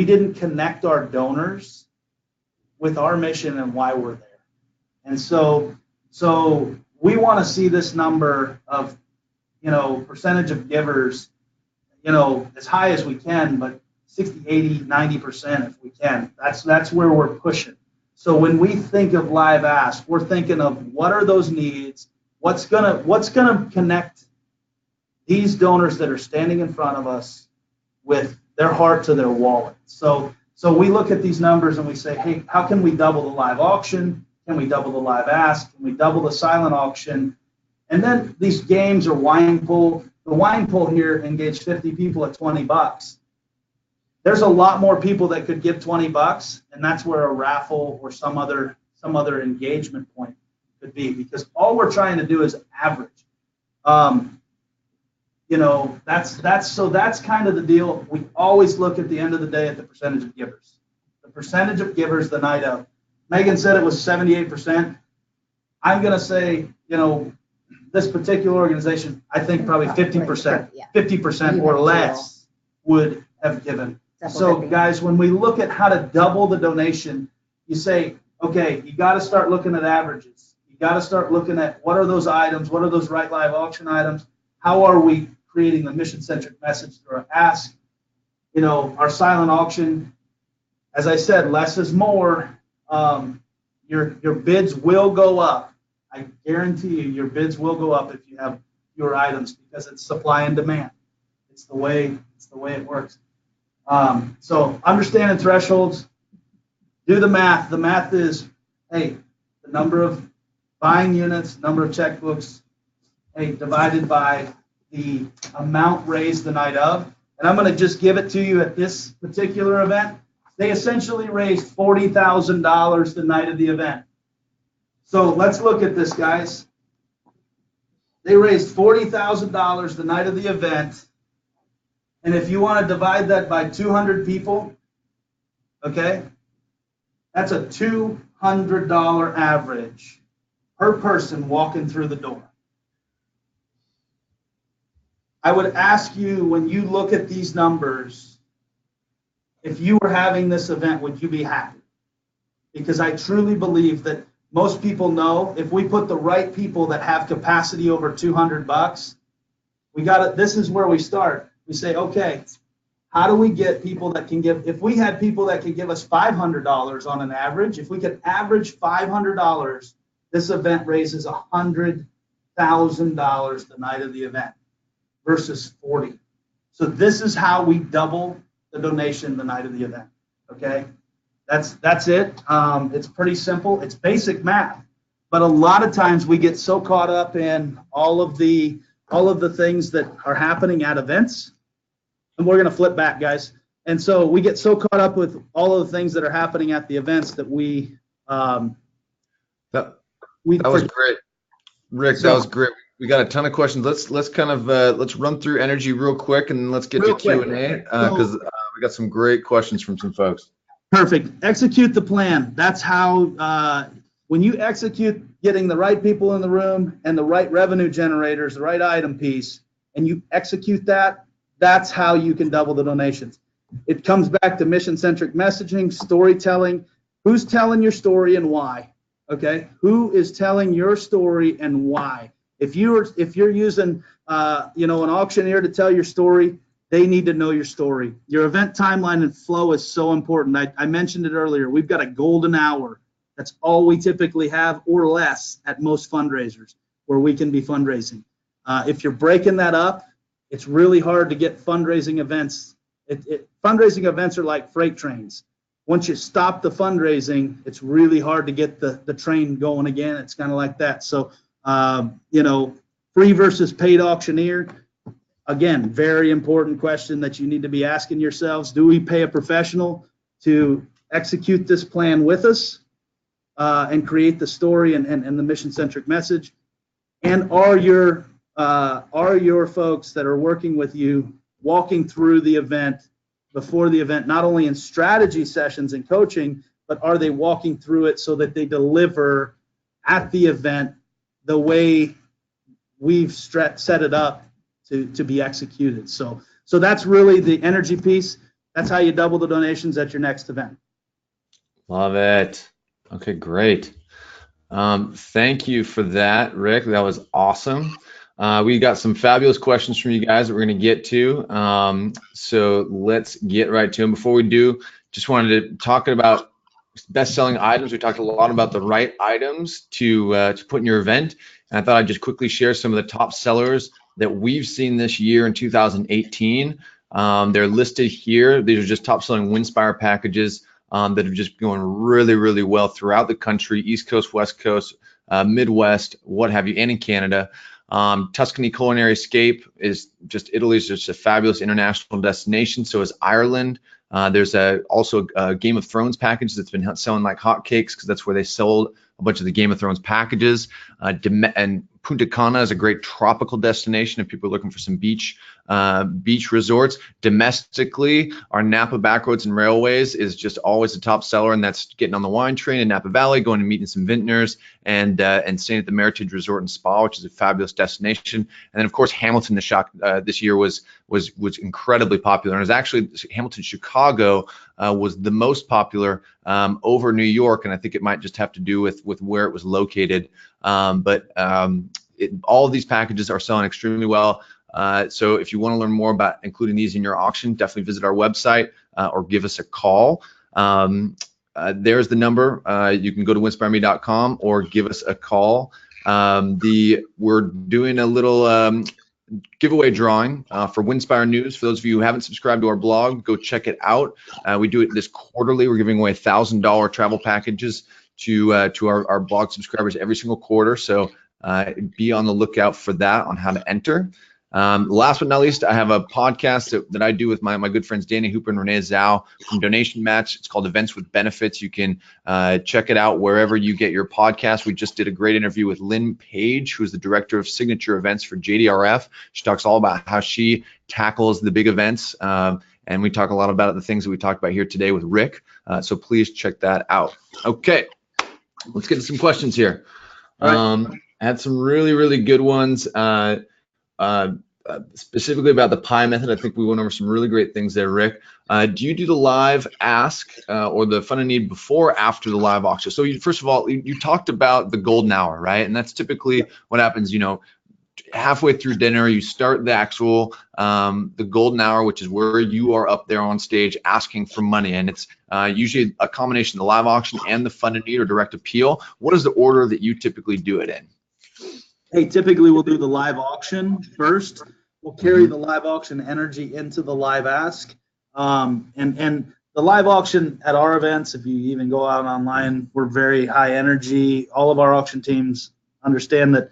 didn't connect our donors with our mission and why we're there. And so we want to see this number of, you know, percentage of givers, you know, as high as we can, but 60, 80, 90% if we can. That's where we're pushing. So when we think of live ask, we're thinking of what are those needs, what's gonna connect these donors that are standing in front of us with their heart to their wallet. So we look at these numbers and we say, hey, how can we double the live auction? Can we double the live ask? Can we double the silent auction? And then these games are wine pull. The wine pull here engaged 50 people at 20 bucks. There's a lot more people that could give 20 bucks, and that's where a raffle or some other engagement point could be, because all we're trying to do is average. You know, that's kind of the deal. We always look at the end of the day at the percentage of givers. The percentage of givers the night of. Megan said it was 78%. I'm going to say, you know, this particular organization, I think probably 50%, 50% or less would have given. So guys, when we look at how to double the donation, you say, okay, you got to start looking at averages. You got to start looking at what are those items, what are those right live auction items, how are we creating the mission-centric message through our ask. You know, our silent auction, as I said, less is more. Your bids will go up. I guarantee you, your bids will go up if you have fewer items, because it's supply and demand. It's the way it works. So understanding thresholds, do the math. The math is, hey, the number of buying units, number of checkbooks, hey, divided by the amount raised the night of. And I'm going to just give it to you at this particular event. They essentially raised $40,000 the night of the event. So let's look at this, guys. They raised $40,000 the night of the event. And if you want to divide that by 200 people, okay, that's a $200 average per person walking through the door. I would ask you, when you look at these numbers, if you were having this event, would you be happy? Because I truly believe that most people know if we put the right people that have capacity over 200 bucks, we got it. This is where we start. We say, okay, how do we get people that can give? If we had people that could give us $500 on an average, if we could average $500, this event raises $100,000 the night of the event versus 40. So this is how we double the donation the night of the event. Okay, that's it. It's pretty simple. It's basic math, but a lot of times we get so caught up in all of the things that are happening at events, and we're going to flip back, guys. And so we get so caught up with all of the things that are happening at the events that we That was great, Rick. That was great. We got a ton of questions. Let's kind of let's run through energy real quick, and then let's get to Q&A because we got some great questions from some folks. Perfect. Execute the plan. That's how when you execute getting the right people in the room and the right revenue generators, the right item piece, and you execute that, that's how you can double the donations. It comes back to mission-centric messaging, storytelling. Who's telling your story and why? Okay, who is telling your story and why? If you're using an auctioneer to tell your story, they need to know your story. Your event timeline and flow is so important. I mentioned it earlier. We've got a golden hour. That's all we typically have, or less at most fundraisers where we can be fundraising. If you're breaking that up, it's really hard to get fundraising events. Fundraising events are like freight trains. Once you stop the fundraising, it's really hard to get the train going again. It's kind of like that. So, free versus paid auctioneer, again, very important question that you need to be asking yourselves. Do we pay a professional to execute this plan with us and create the story and the mission-centric message? And are your folks that are working with you walking through the event before the event, not only in strategy sessions and coaching, but are they walking through it so that they deliver at the event the way we've set it up to be executed? So that's really the energy piece. That's how you double the donations at your next event. Love it. Okay, great. Thank you for that, Rick. That was awesome. We got some fabulous questions from you guys that we're going to get to. So let's get right to them. Before we do, just wanted to talk about best-selling items. We talked a lot about the right items to put in your event. And I thought I'd just quickly share some of the top sellers that we've seen this year in 2018. They're listed here. These are just top-selling Winspire packages that have just going really, really well throughout the country, East Coast, West Coast, Midwest, what have you, and in Canada. Tuscany Culinary Escape is just Italy's just a fabulous international destination. So is Ireland. There's also a Game of Thrones package that's been selling like hotcakes because that's where they sold a bunch of the Game of Thrones packages. And Punta Cana is a great tropical destination if people are looking for some beach resorts. Domestically, our Napa Backroads and Railways is just always a top seller, and that's getting on the wine train in Napa Valley, going and meeting some vintners, and staying at the Meritage Resort and Spa, which is a fabulous destination. And then, of course, Hamilton this year was incredibly popular, and it was actually Hamilton Chicago was the most popular over New York, and I think it might just have to do with where it was located. All of these packages are selling extremely well. So if you want to learn more about including these in your auction, definitely visit our website or give us a call. There's the number. You can go to winspireme.com or give us a call. We're doing a little giveaway drawing for Winspire News. For those of you who haven't subscribed to our blog, go check it out. We do it this quarterly. We're giving away $1,000 travel packages to our blog subscribers every single quarter. So be on the lookout for that on how to enter. Last but not least, I have a podcast that I do with my good friends Danny Hooper and Renee Zhao from Donation Match. It's called Events with Benefits. You can check it out wherever you get your podcast. We just did a great interview with Lynn Page, who's the director of signature events for JDRF. She talks all about how she tackles the big events, and we talk a lot about the things that we talked about here today with Rick. So please check that out. Okay, let's get to some questions here. I had some really, really good ones. Specifically about the P.I.E method. I think we went over some really great things there, Rick. Do you do the live ask or the fund and need before or after the live auction? So first of all, you talked about the golden hour, right? And that's typically what happens, halfway through dinner, you start the actual, the golden hour, which is where you are up there on stage asking for money. And it's usually a combination of the live auction and the fund and need or direct appeal. What is the order that you typically do it in? Hey, typically we'll do the live auction first. We'll carry the live auction energy into the live ask. And the live auction at our events, if you even go out online, we're very high energy. All of our auction teams understand that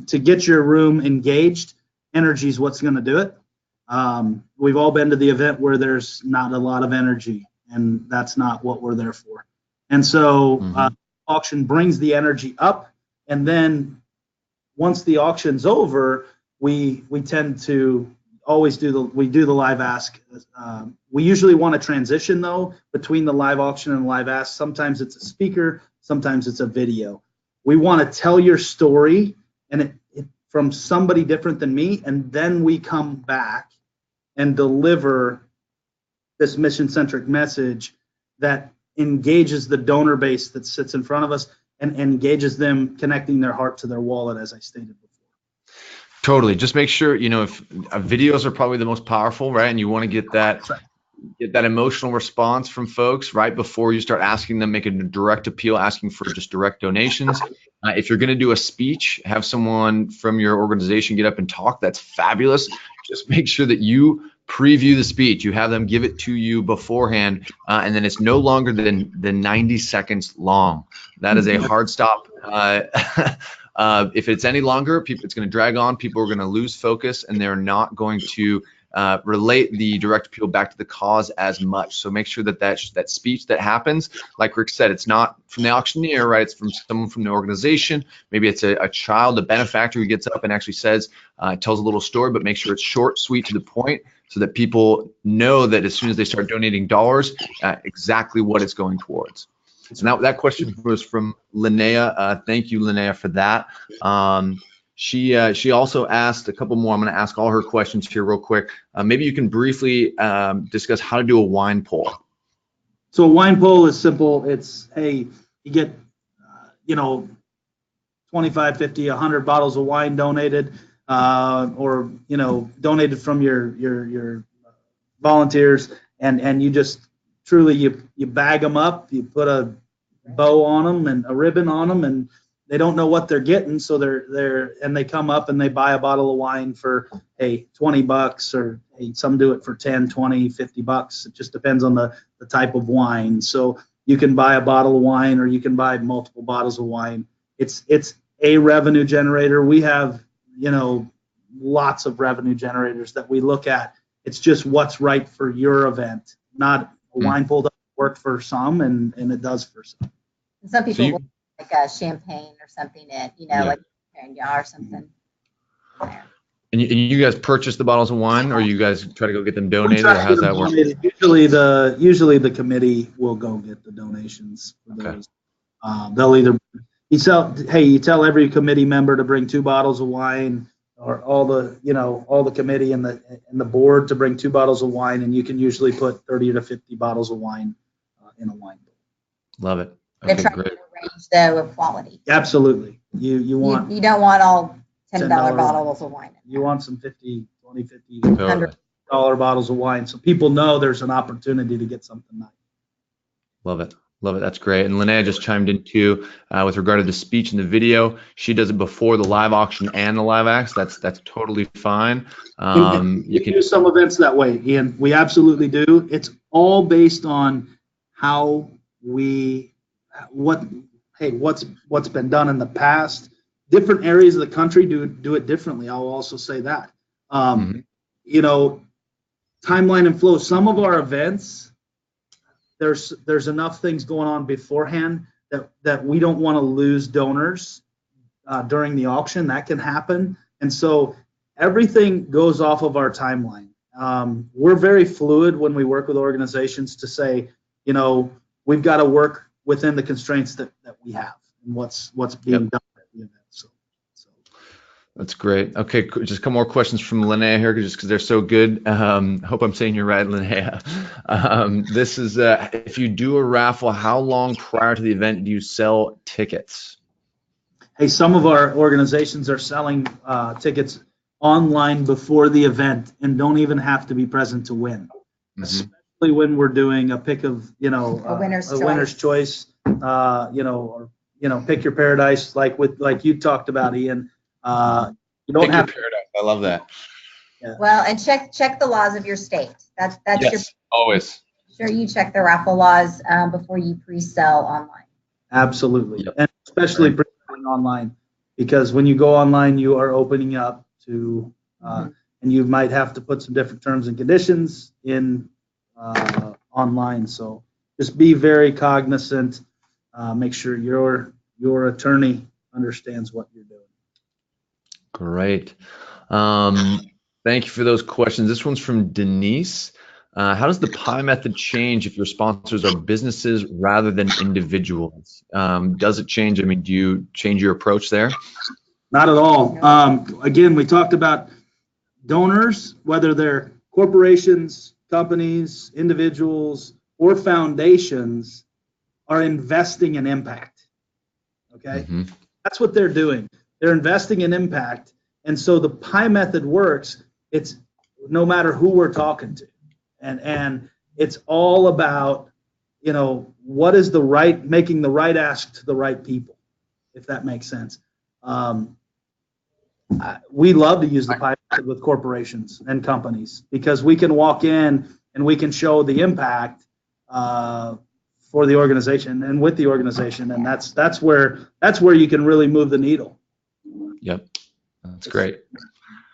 to get your room engaged, energy is what's going to do it. We've all been to the event where there's not a lot of energy, and that's not what we're there for. And so auction brings the energy up, and then once the auction's over, we tend to always do the live ask. We usually want to transition though between the live auction and live ask. Sometimes it's a speaker, sometimes it's a video. We want to tell your story and it from somebody different than me, and then we come back and deliver this mission-centric message that engages the donor base that sits in front of us and engages them connecting their heart to their wallet, as I stated before. Totally. Just make sure, if videos are probably the most powerful, right? And you want to get that emotional response from folks right before you start asking them, make a direct appeal, asking for just direct donations. If you're going to do a speech, have someone from your organization get up and talk. That's fabulous. Just make sure that you preview the speech. You have them give it to you beforehand, and then it's no longer than 90 seconds long. That is a hard stop. If it's any longer, it's going to drag on. People are going to lose focus, and they're not going to relate the direct appeal back to the cause as much. So make sure that speech that happens, like Rick said, it's not from the auctioneer, right? It's from someone from the organization. Maybe it's a child, a benefactor who gets up and actually says, tells a little story, but make sure it's short, sweet, to the point, so that people know that as soon as they start donating dollars, exactly what it's going towards. So that question was from Linnea. Thank you, Linnea, for that. She also asked a couple more. I'm going to ask all her questions here real quick. Maybe you can briefly discuss how to do a wine poll. So a wine poll is simple. It's, hey, you get, 25, 50, 100 bottles of wine donated, or donated from your volunteers, and you just truly you bag them up, you put a bow on them and a ribbon on them, and they don't know what they're getting, so they come up and they buy a bottle of wine for $20, or some do it for 10, 20, 50 bucks. It just depends on the type of wine. So you can buy a bottle of wine, or you can buy multiple bottles of wine. It's a revenue generator. We have lots of revenue generators that we look at. It's just what's right for your event. Not a wine pool doesn't work for some, and it does for some. Some people will like a champagne or something like or something. And you guys purchase the bottles of wine, or you guys try to go get them donated, or how's that work? Usually the committee will go get the donations for those. They'll either you tell every committee member to bring 2 bottles of wine, or all the committee and the board to bring 2 bottles of wine, and you can usually put 30 to 50 bottles of wine in a wine bowl. Love it. Okay, great. Range though of quality. Absolutely. You don't want all $10 bottles of wine. You want some $50, $20, $50, $100 bottles of wine, so people know there's an opportunity to get something nice. Love it. That's great. And Linnea just chimed in too with regard to the speech and the video. She does it before the live auction and the live acts. That's totally fine. You can do some events that way, Ian. We absolutely do. It's all based on how what's been done in the past. Different areas of the country do it differently. I'll also say that. Timeline and flow. Some of our events, there's enough things going on beforehand that we don't want to lose donors during the auction. That can happen, and so everything goes off of our timeline. We're very fluid when we work with organizations to say, we've got to work within the constraints that we have and what's being done at the event. So. That's great. Okay, just a couple more questions from Linnea here, just because they're so good. Hope I'm saying you're right, Linnea. This is, if you do a raffle, how long prior to the event do you sell tickets? Hey, some of our organizations are selling tickets online before the event and don't even have to be present to win. Especially when we're doing a pick of, a winner's choice, or pick your paradise, like you talked about, Ian. You don't have paradise. I love that. Yeah. Well, and check the laws of your state. That's yes, always. Sure, you check the raffle laws before you pre-sell online. Absolutely, and especially pre-selling online, because when you go online, you are opening up to, and you might have to put some different terms and conditions in online. So just be very cognizant make sure your attorney understands what you're doing. Great. Thank you for those questions. This one's from Denise. How does the P.I.E method change if your sponsors are businesses rather than individuals? Does it change? I mean, do you change your approach there? Not at all. Again, we talked about donors, whether they're corporations, companies, individuals, or foundations, are investing in impact. Okay? Mm-hmm. That's what they're doing. They're investing in impact. And so the P.I.E method works. It's no matter who we're talking to. And it's all about, what is making the right ask to the right people, if that makes sense. We love to use the P.I.E method with corporations and companies because we can walk in and we can show the impact for the organization and with the organization, and that's where you can really move the needle. Yep, that's great.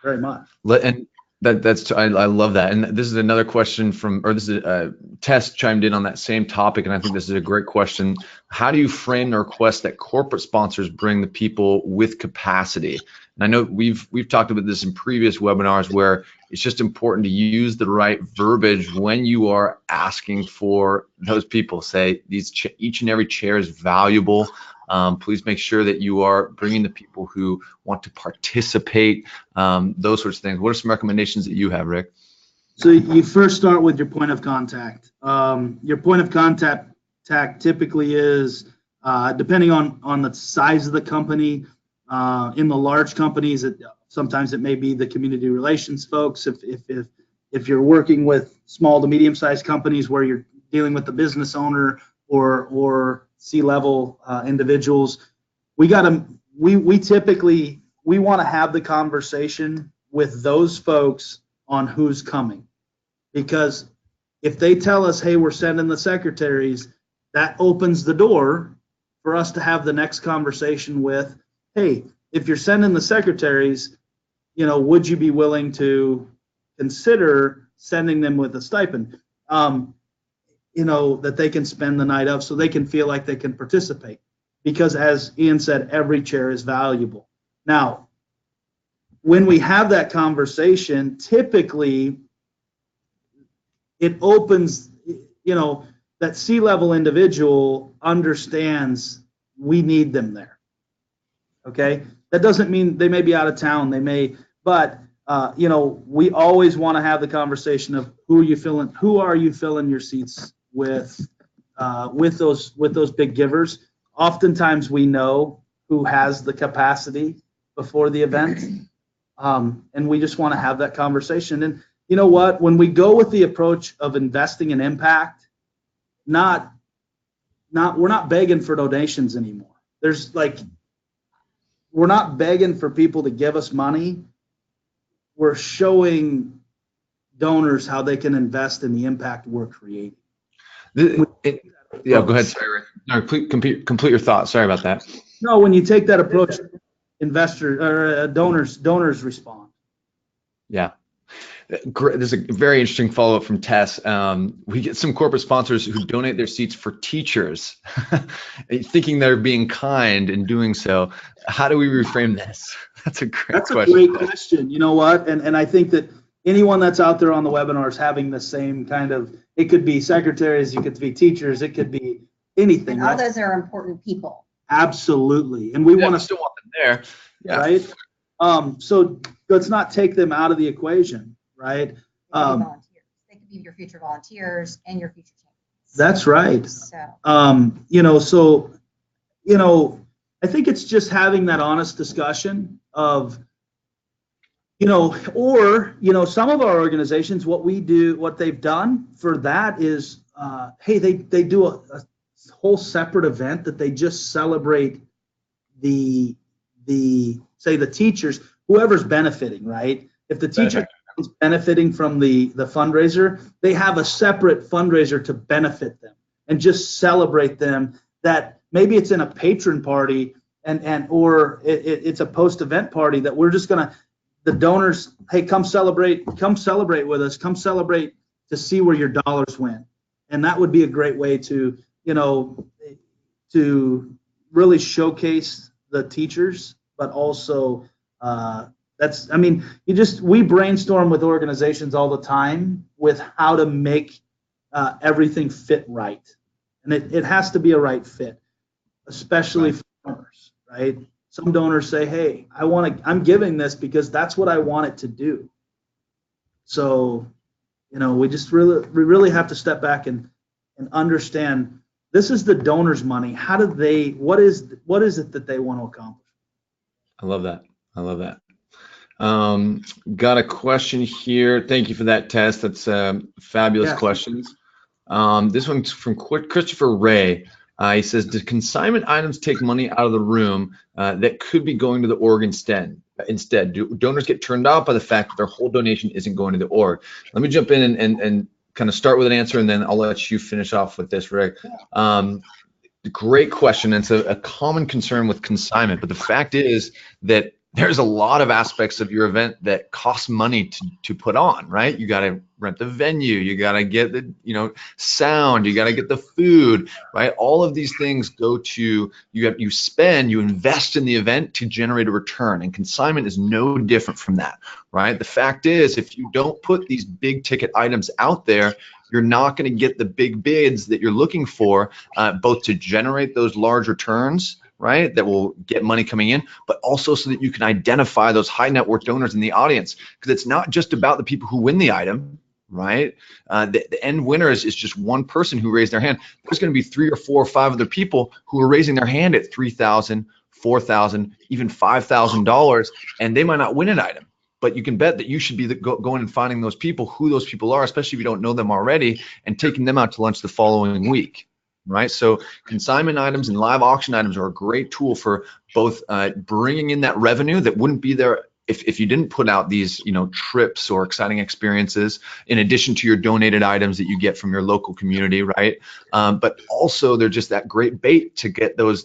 Very much. And I love that. And this is another question this is a Tess chimed in on that same topic, and I think this is a great question. How do you frame the request that corporate sponsors bring the people with capacity? And I know we've talked about this in previous webinars where it's just important to use the right verbiage when you are asking for those people. Say each and every chair is valuable. Please make sure that you are bringing the people who want to participate, those sorts of things. What are some recommendations that you have, Rick? So you first start with your point of contact. Your point of contact typically is, depending on the size of the company, in the large companies, sometimes it may be the community relations folks. If you're working with small to medium-sized companies where you're dealing with the business owner or C-level individuals, we typically want to have the conversation with those folks on who's coming, because if they tell us, hey, we're sending the secretaries, that opens the door for us to have the next conversation with, hey, if you're sending the secretaries, would you be willing to consider sending them with a stipend? That they can spend the night of so they can feel like they can participate. Because as Ian said, every chair is valuable. Now, when we have that conversation, typically it opens, that C-level individual understands we need them there. Okay? That doesn't mean they may be out of town, but we always want to have the conversation of who are you filling your seats with those big givers. Oftentimes we know who has the capacity before the event, and we just want to have that conversation. And you know what? When we go with the approach of investing in impact, we're not begging for donations anymore. We're not begging for people to give us money. We're showing donors how they can invest in the impact we're creating. Go ahead. Sorry, Rick. No, complete your thought. Sorry about that. No, when you take that approach, donors respond. Yeah. There's a very interesting follow-up from Tess. We get some corporate sponsors who donate their seats for teachers, thinking they're being kind in doing so. How do we reframe this? That's a great question. That's a great question. You know what? And I think that anyone that's out there on the webinar is having the same kind of, it could be secretaries, it could be teachers, it could be anything. And all those are important people. Absolutely. And we want to still want them there. Yeah. Right? So let's not take them out of the equation, right? They could be volunteers. They could be your future volunteers and your future champions. That's right. So, I think it's just having that honest discussion of, some of our organizations, what they've done for that is, hey, they do a whole separate event that they just celebrate the teachers, whoever's benefiting, right? If the teacher is benefiting from the fundraiser, they have a separate fundraiser to benefit them and just celebrate them. That maybe it's in a patron party or it's a post-event party that we're just gonna, the donors, hey, come celebrate with us, come celebrate to see where your dollars went. And that would be a great way to to really showcase the teachers, but also we brainstorm with organizations all the time with how to make everything fit right. And it has to be a right fit, especially for donors, right? Some donors say, hey, I'm giving this because that's what I want it to do. So, we really have to step back and understand this is the donor's money. What is it that they want to accomplish? I love that. I love that. Got a question here. Thank you for that, Tess. That's fabulous questions. This one's from Christopher Ray. He says, do consignment items take money out of the room that could be going to the org instead? Do donors get turned off by the fact that their whole donation isn't going to the org? Let me jump in and kind of start with an answer, and then I'll let you finish off with this, Rick. Great question. It's a common concern with consignment, but the fact is that there's a lot of aspects of your event that cost money to put on, right? You got to rent the venue, you got to get the sound, you got to get the food, right? All of these things go to you invest in the event to generate a return, and consignment is no different from that, right? The fact is, if you don't put these big ticket items out there, you're not going to get the big bids that you're looking for, both to generate those large returns, right, that will get money coming in, but also so that you can identify those high net worth donors in the audience, because it's not just about the people who win the item, right? The end winner is just one person who raised their hand. There's going to be 3 or 4 or 5 other people who are raising their hand at $3,000, $4,000, even $5,000, and they might not win an item. But you can bet that you should be going and finding those people, who those people are, especially if you don't know them already, and taking them out to lunch the following week. Right, so consignment items and live auction items are a great tool for both bringing in that revenue that wouldn't be there if you didn't put out these trips or exciting experiences, in addition to your donated items that you get from your local community, right? But also they're just that great bait to get those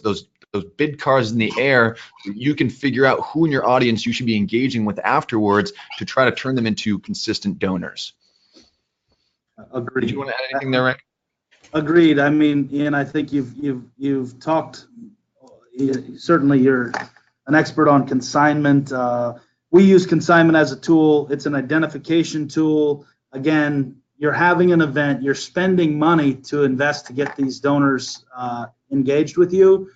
bid cards in the air. So you can figure out who in your audience you should be engaging with afterwards to try to turn them into consistent donors. Agreed. Did you want to add anything there, Rick? Agreed. I mean, Ian, I think you've talked. Certainly, you're an expert on consignment. We use consignment as a tool. It's an identification tool. Again, you're having an event. You're spending money to invest to get these donors engaged with you.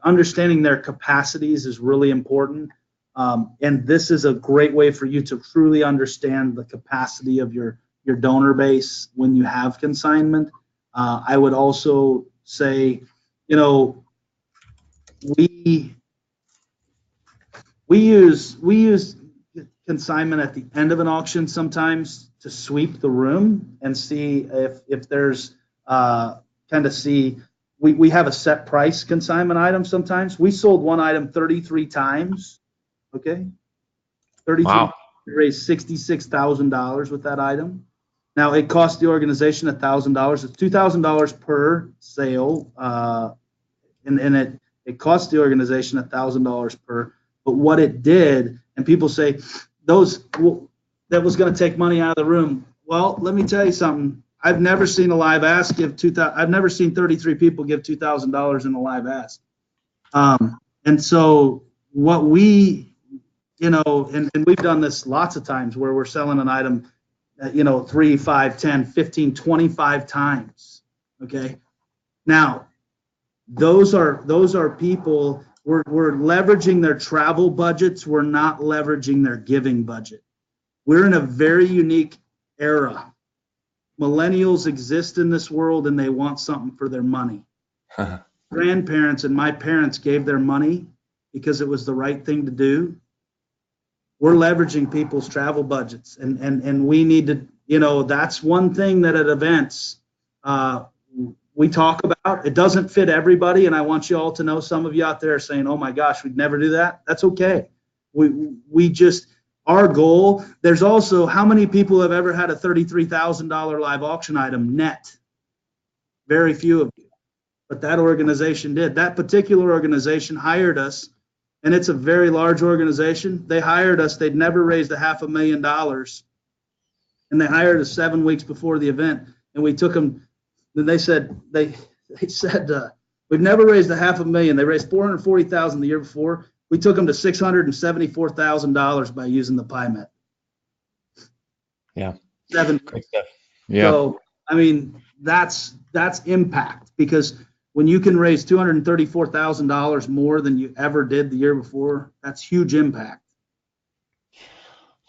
Understanding their capacities is really important, and this is a great way for you to truly understand the capacity of your donor base when you have consignment. I would also say, we use consignment at the end of an auction sometimes to sweep the room and see if there's we have a set price consignment item. Sometimes we sold one item 33 times. Okay, 33. Wow. We raised $66,000 with that item. Now, it cost the organization $1,000. It's $2,000 per sale, and it cost the organization $1,000 per. But what it did, and people say that was going to take money out of the room. Well, let me tell you something. I've never seen a live ask give $2,000. I've never seen 33 people give $2,000 in a live ask. And so what we, and we've done this lots of times where we're selling an item 3, 5, 10, 15, 25 times. Okay. Now, those are people, we're leveraging their travel budgets. We're not leveraging their giving budget. We're in a very unique era. Millennials exist in this world and they want something for their money. Grandparents and my parents gave their money because it was the right thing to do. We're leveraging people's travel budgets, and we need to, that's one thing that at events we talk about. It doesn't fit everybody, and I want you all to know, some of you out there are saying, oh my gosh, we'd never do that. That's okay. We just, our goal, there's also, how many people have ever had a $33,000 live auction item net? Very few of you, but that organization did. That particular organization hired us. And it's a very large organization. They hired us. They'd never raised $500,000. And they hired us 7 weeks before the event. And we took them. Then they said, They said, we've never raised $500,000. They raised $440,000 the year before. We took them to $674,000 by using the P.I.E method. Yeah. Great stuff. Yeah. So, I mean, that's impact, because when you can raise $234,000 more than you ever did the year before, that's huge impact.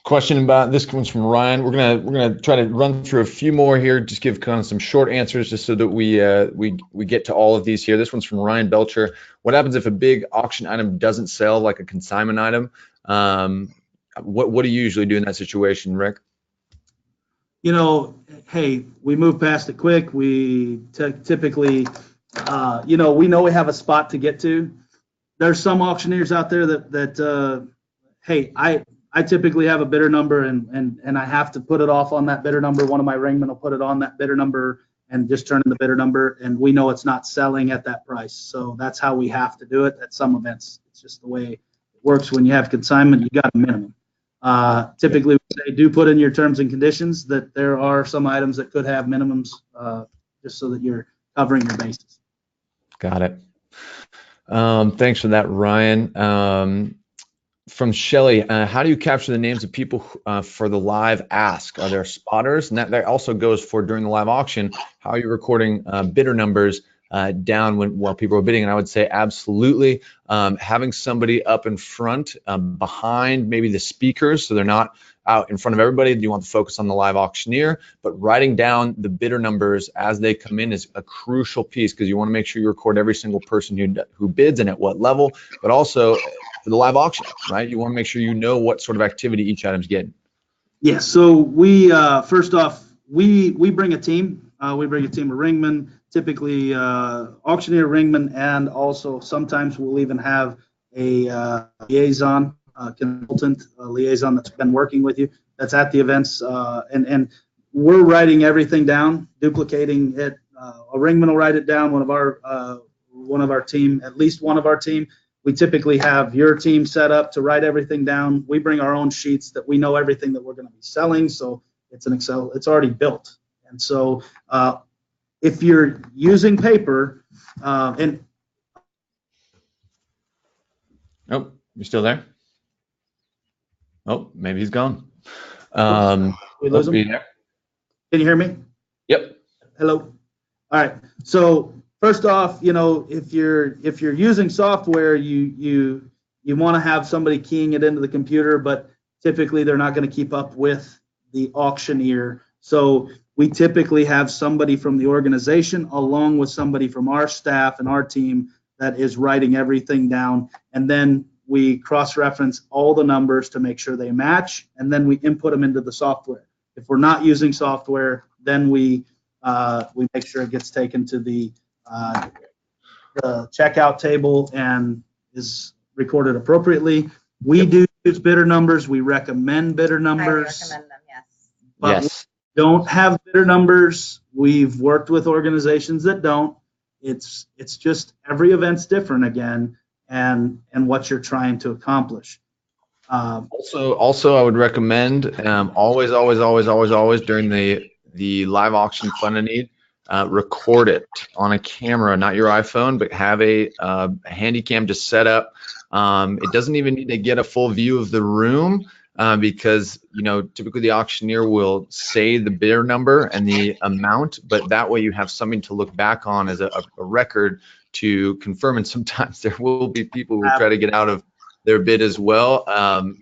Question about this comes from Ryan. We're gonna try to run through a few more here. Just give kind of some short answers, just so that we get to all of these here. This one's from Ryan Belcher. What happens if a big auction item doesn't sell, like a consignment item? What do you usually do in that situation, Rick? You know, hey, we move past it quick. We typically, you know, we know we have a spot to get to. There's some auctioneers out there that hey, I typically have a bidder number, and I have to put it off on that bidder number. One of my ringmen will put it on that bidder number and just turn in the bidder number, and we know it's not selling at that price. So that's how we have to do it at some events. It's just the way it works. When you have consignment, you got a minimum. Typically, we say, do put in your terms and conditions that there are some items that could have minimums, just so that you're covering your bases. Got it. Thanks for that, Ryan. From Shelly, how do you capture the names of people for the live ask? Are there spotters? And that also goes for during the live auction. How are you recording bidder numbers down while people are bidding? And I would say absolutely. Having somebody up in front, behind maybe the speakers, so they're not out in front of everybody. You want to focus on the live auctioneer, but writing down the bidder numbers as they come in is a crucial piece, because you want to make sure you record every single person who bids and at what level, but also for the live auction, right? You want to make sure you know what sort of activity each item's getting. Yeah, so we, first off, we bring a team. We bring a team of ringmen, typically auctioneer ringmen, and also sometimes we'll even have a liaison, consultant liaison that's been working with you, that's at the events, and we're writing everything down, duplicating it. A ringman will write it down, one of our team, at least one of our team. We typically have your team set up to write everything down. We bring our own sheets that we know everything that we're going to be selling. So it's an Excel, it's already built. And so if you're using paper, and Oh, you still there? Oh, maybe he's gone. we lose him? Can Can you hear me? Yep. Hello. All right. So first off, you know, if you're using software, you want to have somebody keying it into the computer, but typically they're not going to keep up with the auctioneer. So we typically have somebody from the organization along with somebody from our staff and our team that is writing everything down, and then we cross-reference all the numbers to make sure they match, and then we input them into the software. If we're not using software, then we make sure it gets taken to the checkout table and is recorded appropriately. We do use bidder numbers. We recommend bidder numbers. I recommend them, yes. But Yes. we don't have bidder numbers. We've worked with organizations that don't. It's just every event's different again, and what you're trying to accomplish. Also, I would recommend always during the live auction fund and need, record it on a camera, not your iPhone, but have a handy cam just set up. It doesn't even need to get a full view of the room, because you know, typically the auctioneer will say the bidder number and the amount, but that way you have something to look back on as a record to confirm. And sometimes there will be people who try to get out of their bid as well.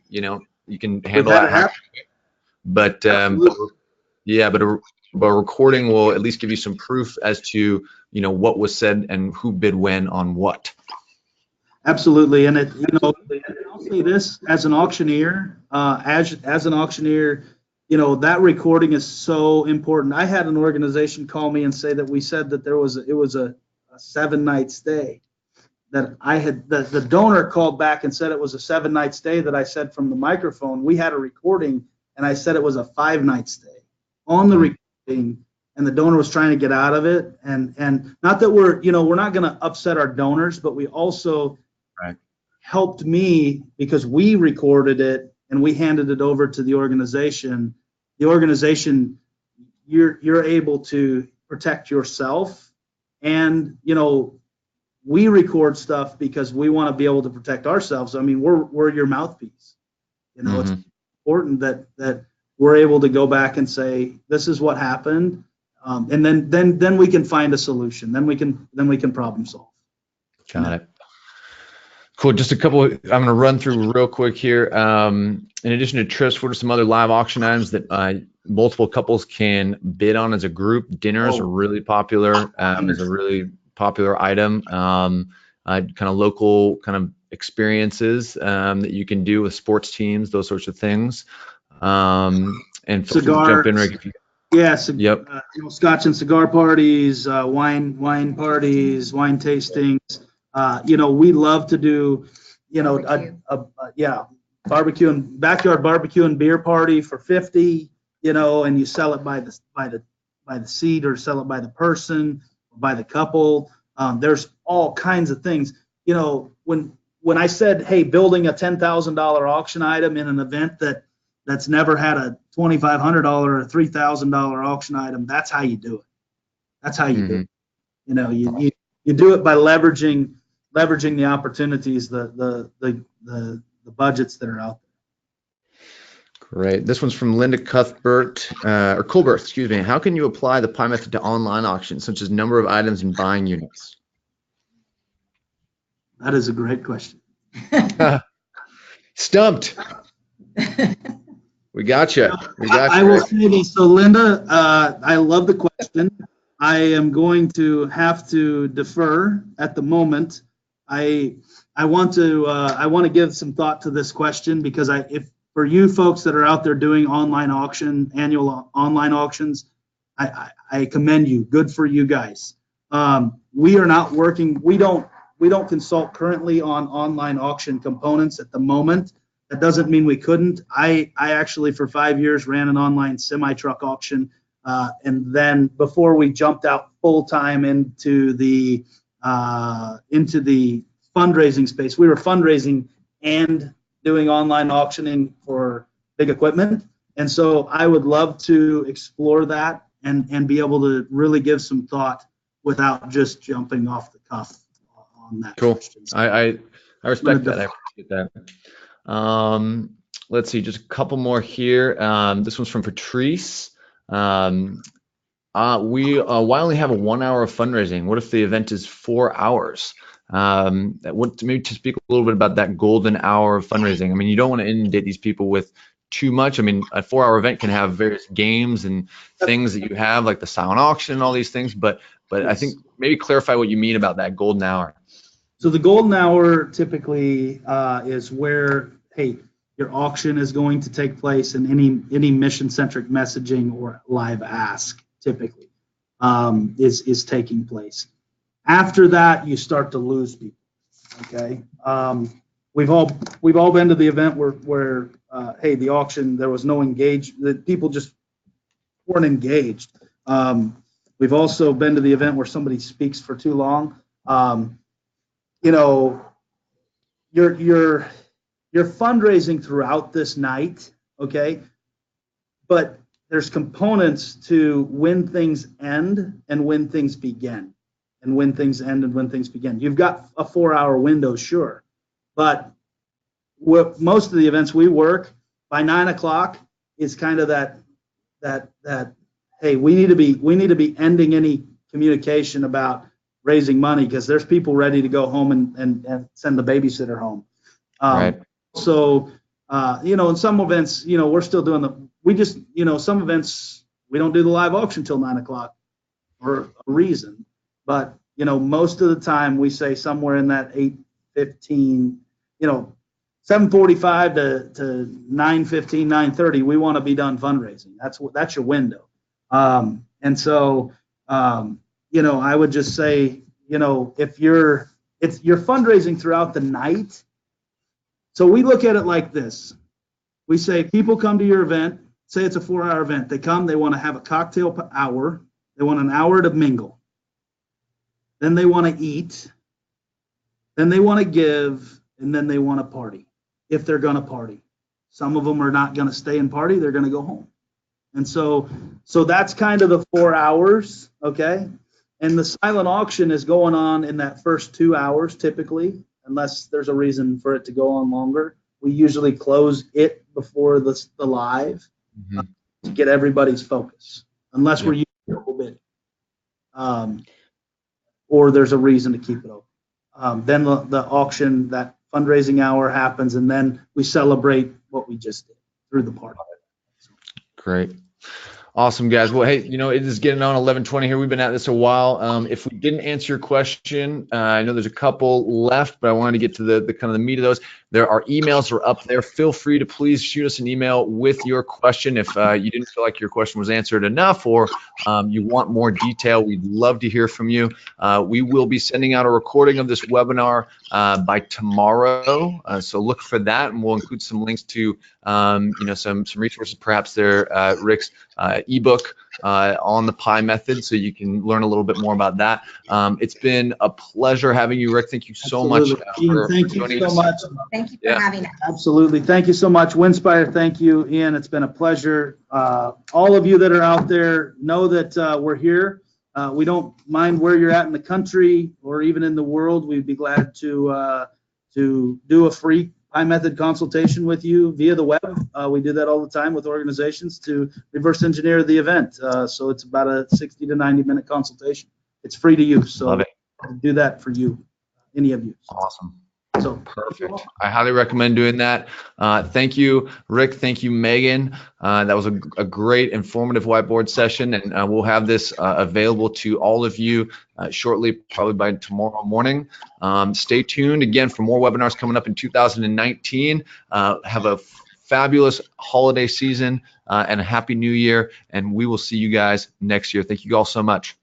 You know, you can handle that. But yeah, but a recording will at least give you some proof as to, you know, what was said and who bid when on what. Absolutely, and it, you know, I'll say this as an auctioneer, as an auctioneer, you know, that recording is so important. I had an organization call me and say that we said that it was a 7-night stay. That I had, the donor called back and said it was a 7-night stay. That I said from the microphone, we had a recording, and I said it was a 5-night stay on the recording, and the donor was trying to get out of it. And not that we're not going to upset our donors, but we also helped me because we recorded it and we handed it over to the organization. The organization, you're able to protect yourself and we record stuff because we want to be able to protect ourselves. I mean, we're your mouthpiece. It's important that we're able to go back and say, this is what happened, and then we can find a solution. Then we can problem solve. Got it. Cool. Just a couple. I'm going to run through real quick here. In addition to trips, what are some other live auction items that multiple couples can bid on as a group? Dinners are really popular. Is a really popular item. Kind of local kind of experiences that you can do with sports teams, those sorts of things. And cigar. Jump in, Rick, if you. Yes. Yep. Scotch and cigar parties, wine parties, wine tastings. We love to do, barbecue and backyard barbecue and beer party for 50, and you sell it by the seat, or sell it by the person, or by the couple. There's all kinds of things. When I said, hey, building a $10,000 auction item in an event that's never had a $2,500 or $3,000 auction item, that's how you do it. That's how you do it. You do it by leveraging the opportunities, the budgets that are out there. Great. This one's from Linda Cuthbert, or Colbert, excuse me. How can you apply the P.I.E method to online auctions, such as number of items and buying units? That is a great question. Stumped. We got you. I will say this. So, Linda, I love the question. I am going to have to defer at the moment. I want to give some thought to this question, because if for you folks that are out there doing annual online auctions, I commend you. Good for you guys. We are not working. We don't consult currently on online auction components at the moment. That doesn't mean we couldn't. I actually for 5 years ran an online semi-truck auction, and then before we jumped out full time into the fundraising space, we were fundraising and doing online auctioning for big equipment. And so I would love to explore that and be able to really give some thought without just jumping off the cuff on that. Cool. Question. I respect that. I appreciate that. Let's see, just a couple more here. This one's from Patrice. Why only have a 1 hour of fundraising? What if the event is 4 hours? Maybe to speak a little bit about that golden hour of fundraising. I mean, you don't want to inundate these people with too much. I mean, a 4 hour event can have various games and things that you have, like the silent auction and all these things, but I think maybe clarify what you mean about that golden hour. So the golden hour typically is where, hey, your auction is going to take place, and any mission-centric messaging or live ask typically is taking place. After that, you start to lose people. Okay, we've all been to the event where hey, the auction, there was no engagement. People just weren't engaged. We've also been to the event where somebody speaks for too long. You're fundraising throughout this night, okay? But there's components to when things end and when things begin, and when things end and when things begin. You've got a 4 hour window, sure, but with most of the events we work, by 9 o'clock is kind of that hey, we need to be ending any communication about raising money, because there's people ready to go home and send the babysitter home. Right. So, in some events, we're still doing some events, we don't do the live auction till 9 o'clock for a reason. But, most of the time we say somewhere in that 8:15, 7:45 to 9:15, 9:30, we want to be done fundraising. That's your window. And so, I would just say, if you're fundraising throughout the night. So we look at it like this. We say people come to your event, say it's a 4 hour event. They come, they want to have a cocktail hour. They want an hour to mingle. Then they want to eat. Then they want to give, and then they want to party, if they're going to party. Some of them are not going to stay and party. They're going to go home. And so that's kind of the 4 hours, okay? And the silent auction is going on in that first 2 hours typically, unless there's a reason for it to go on longer. We usually close it before the live to get everybody's focus, unless we're using double bidding. Or there's a reason to keep it open. Then the auction, that fundraising hour happens, and then we celebrate what we just did through the party. Great. Awesome, guys. Well, hey, it is getting on 11:20 here. We've been at this a while. If we didn't answer your question, I know there's a couple left, but I wanted to get to the kind of the meat of those. There are emails that are up there. Feel free to please shoot us an email with your question. If you didn't feel like your question was answered enough, or you want more detail, we'd love to hear from you. We will be sending out a recording of this webinar by tomorrow, so look for that, and we'll include some links to some resources, perhaps there, Rick's ebook on the P.I.E method, so you can learn a little bit more about that. It's been a pleasure having you, Rick. Thank you so much for joining us. Thank you for having us. Absolutely. Thank you so much. Winspire, thank you, Ian. It's been a pleasure. All of you that are out there know that we're here. We don't mind where you're at in the country or even in the world. We'd be glad to do a free P.I.E method consultation with you via the web. We do that all the time with organizations to reverse engineer the event. So it's about a 60 to 90 minute consultation. It's free to use. So Love it. Do that for you, any of you. Awesome. So perfect. I highly recommend doing that. Thank you, Rick. Thank you, Megan. That was a great informative whiteboard session, and we'll have this available to all of you shortly, probably by tomorrow morning. Stay tuned again for more webinars coming up in 2019. Have a fabulous holiday season and a happy new year, and we will see you guys next year. Thank you all so much.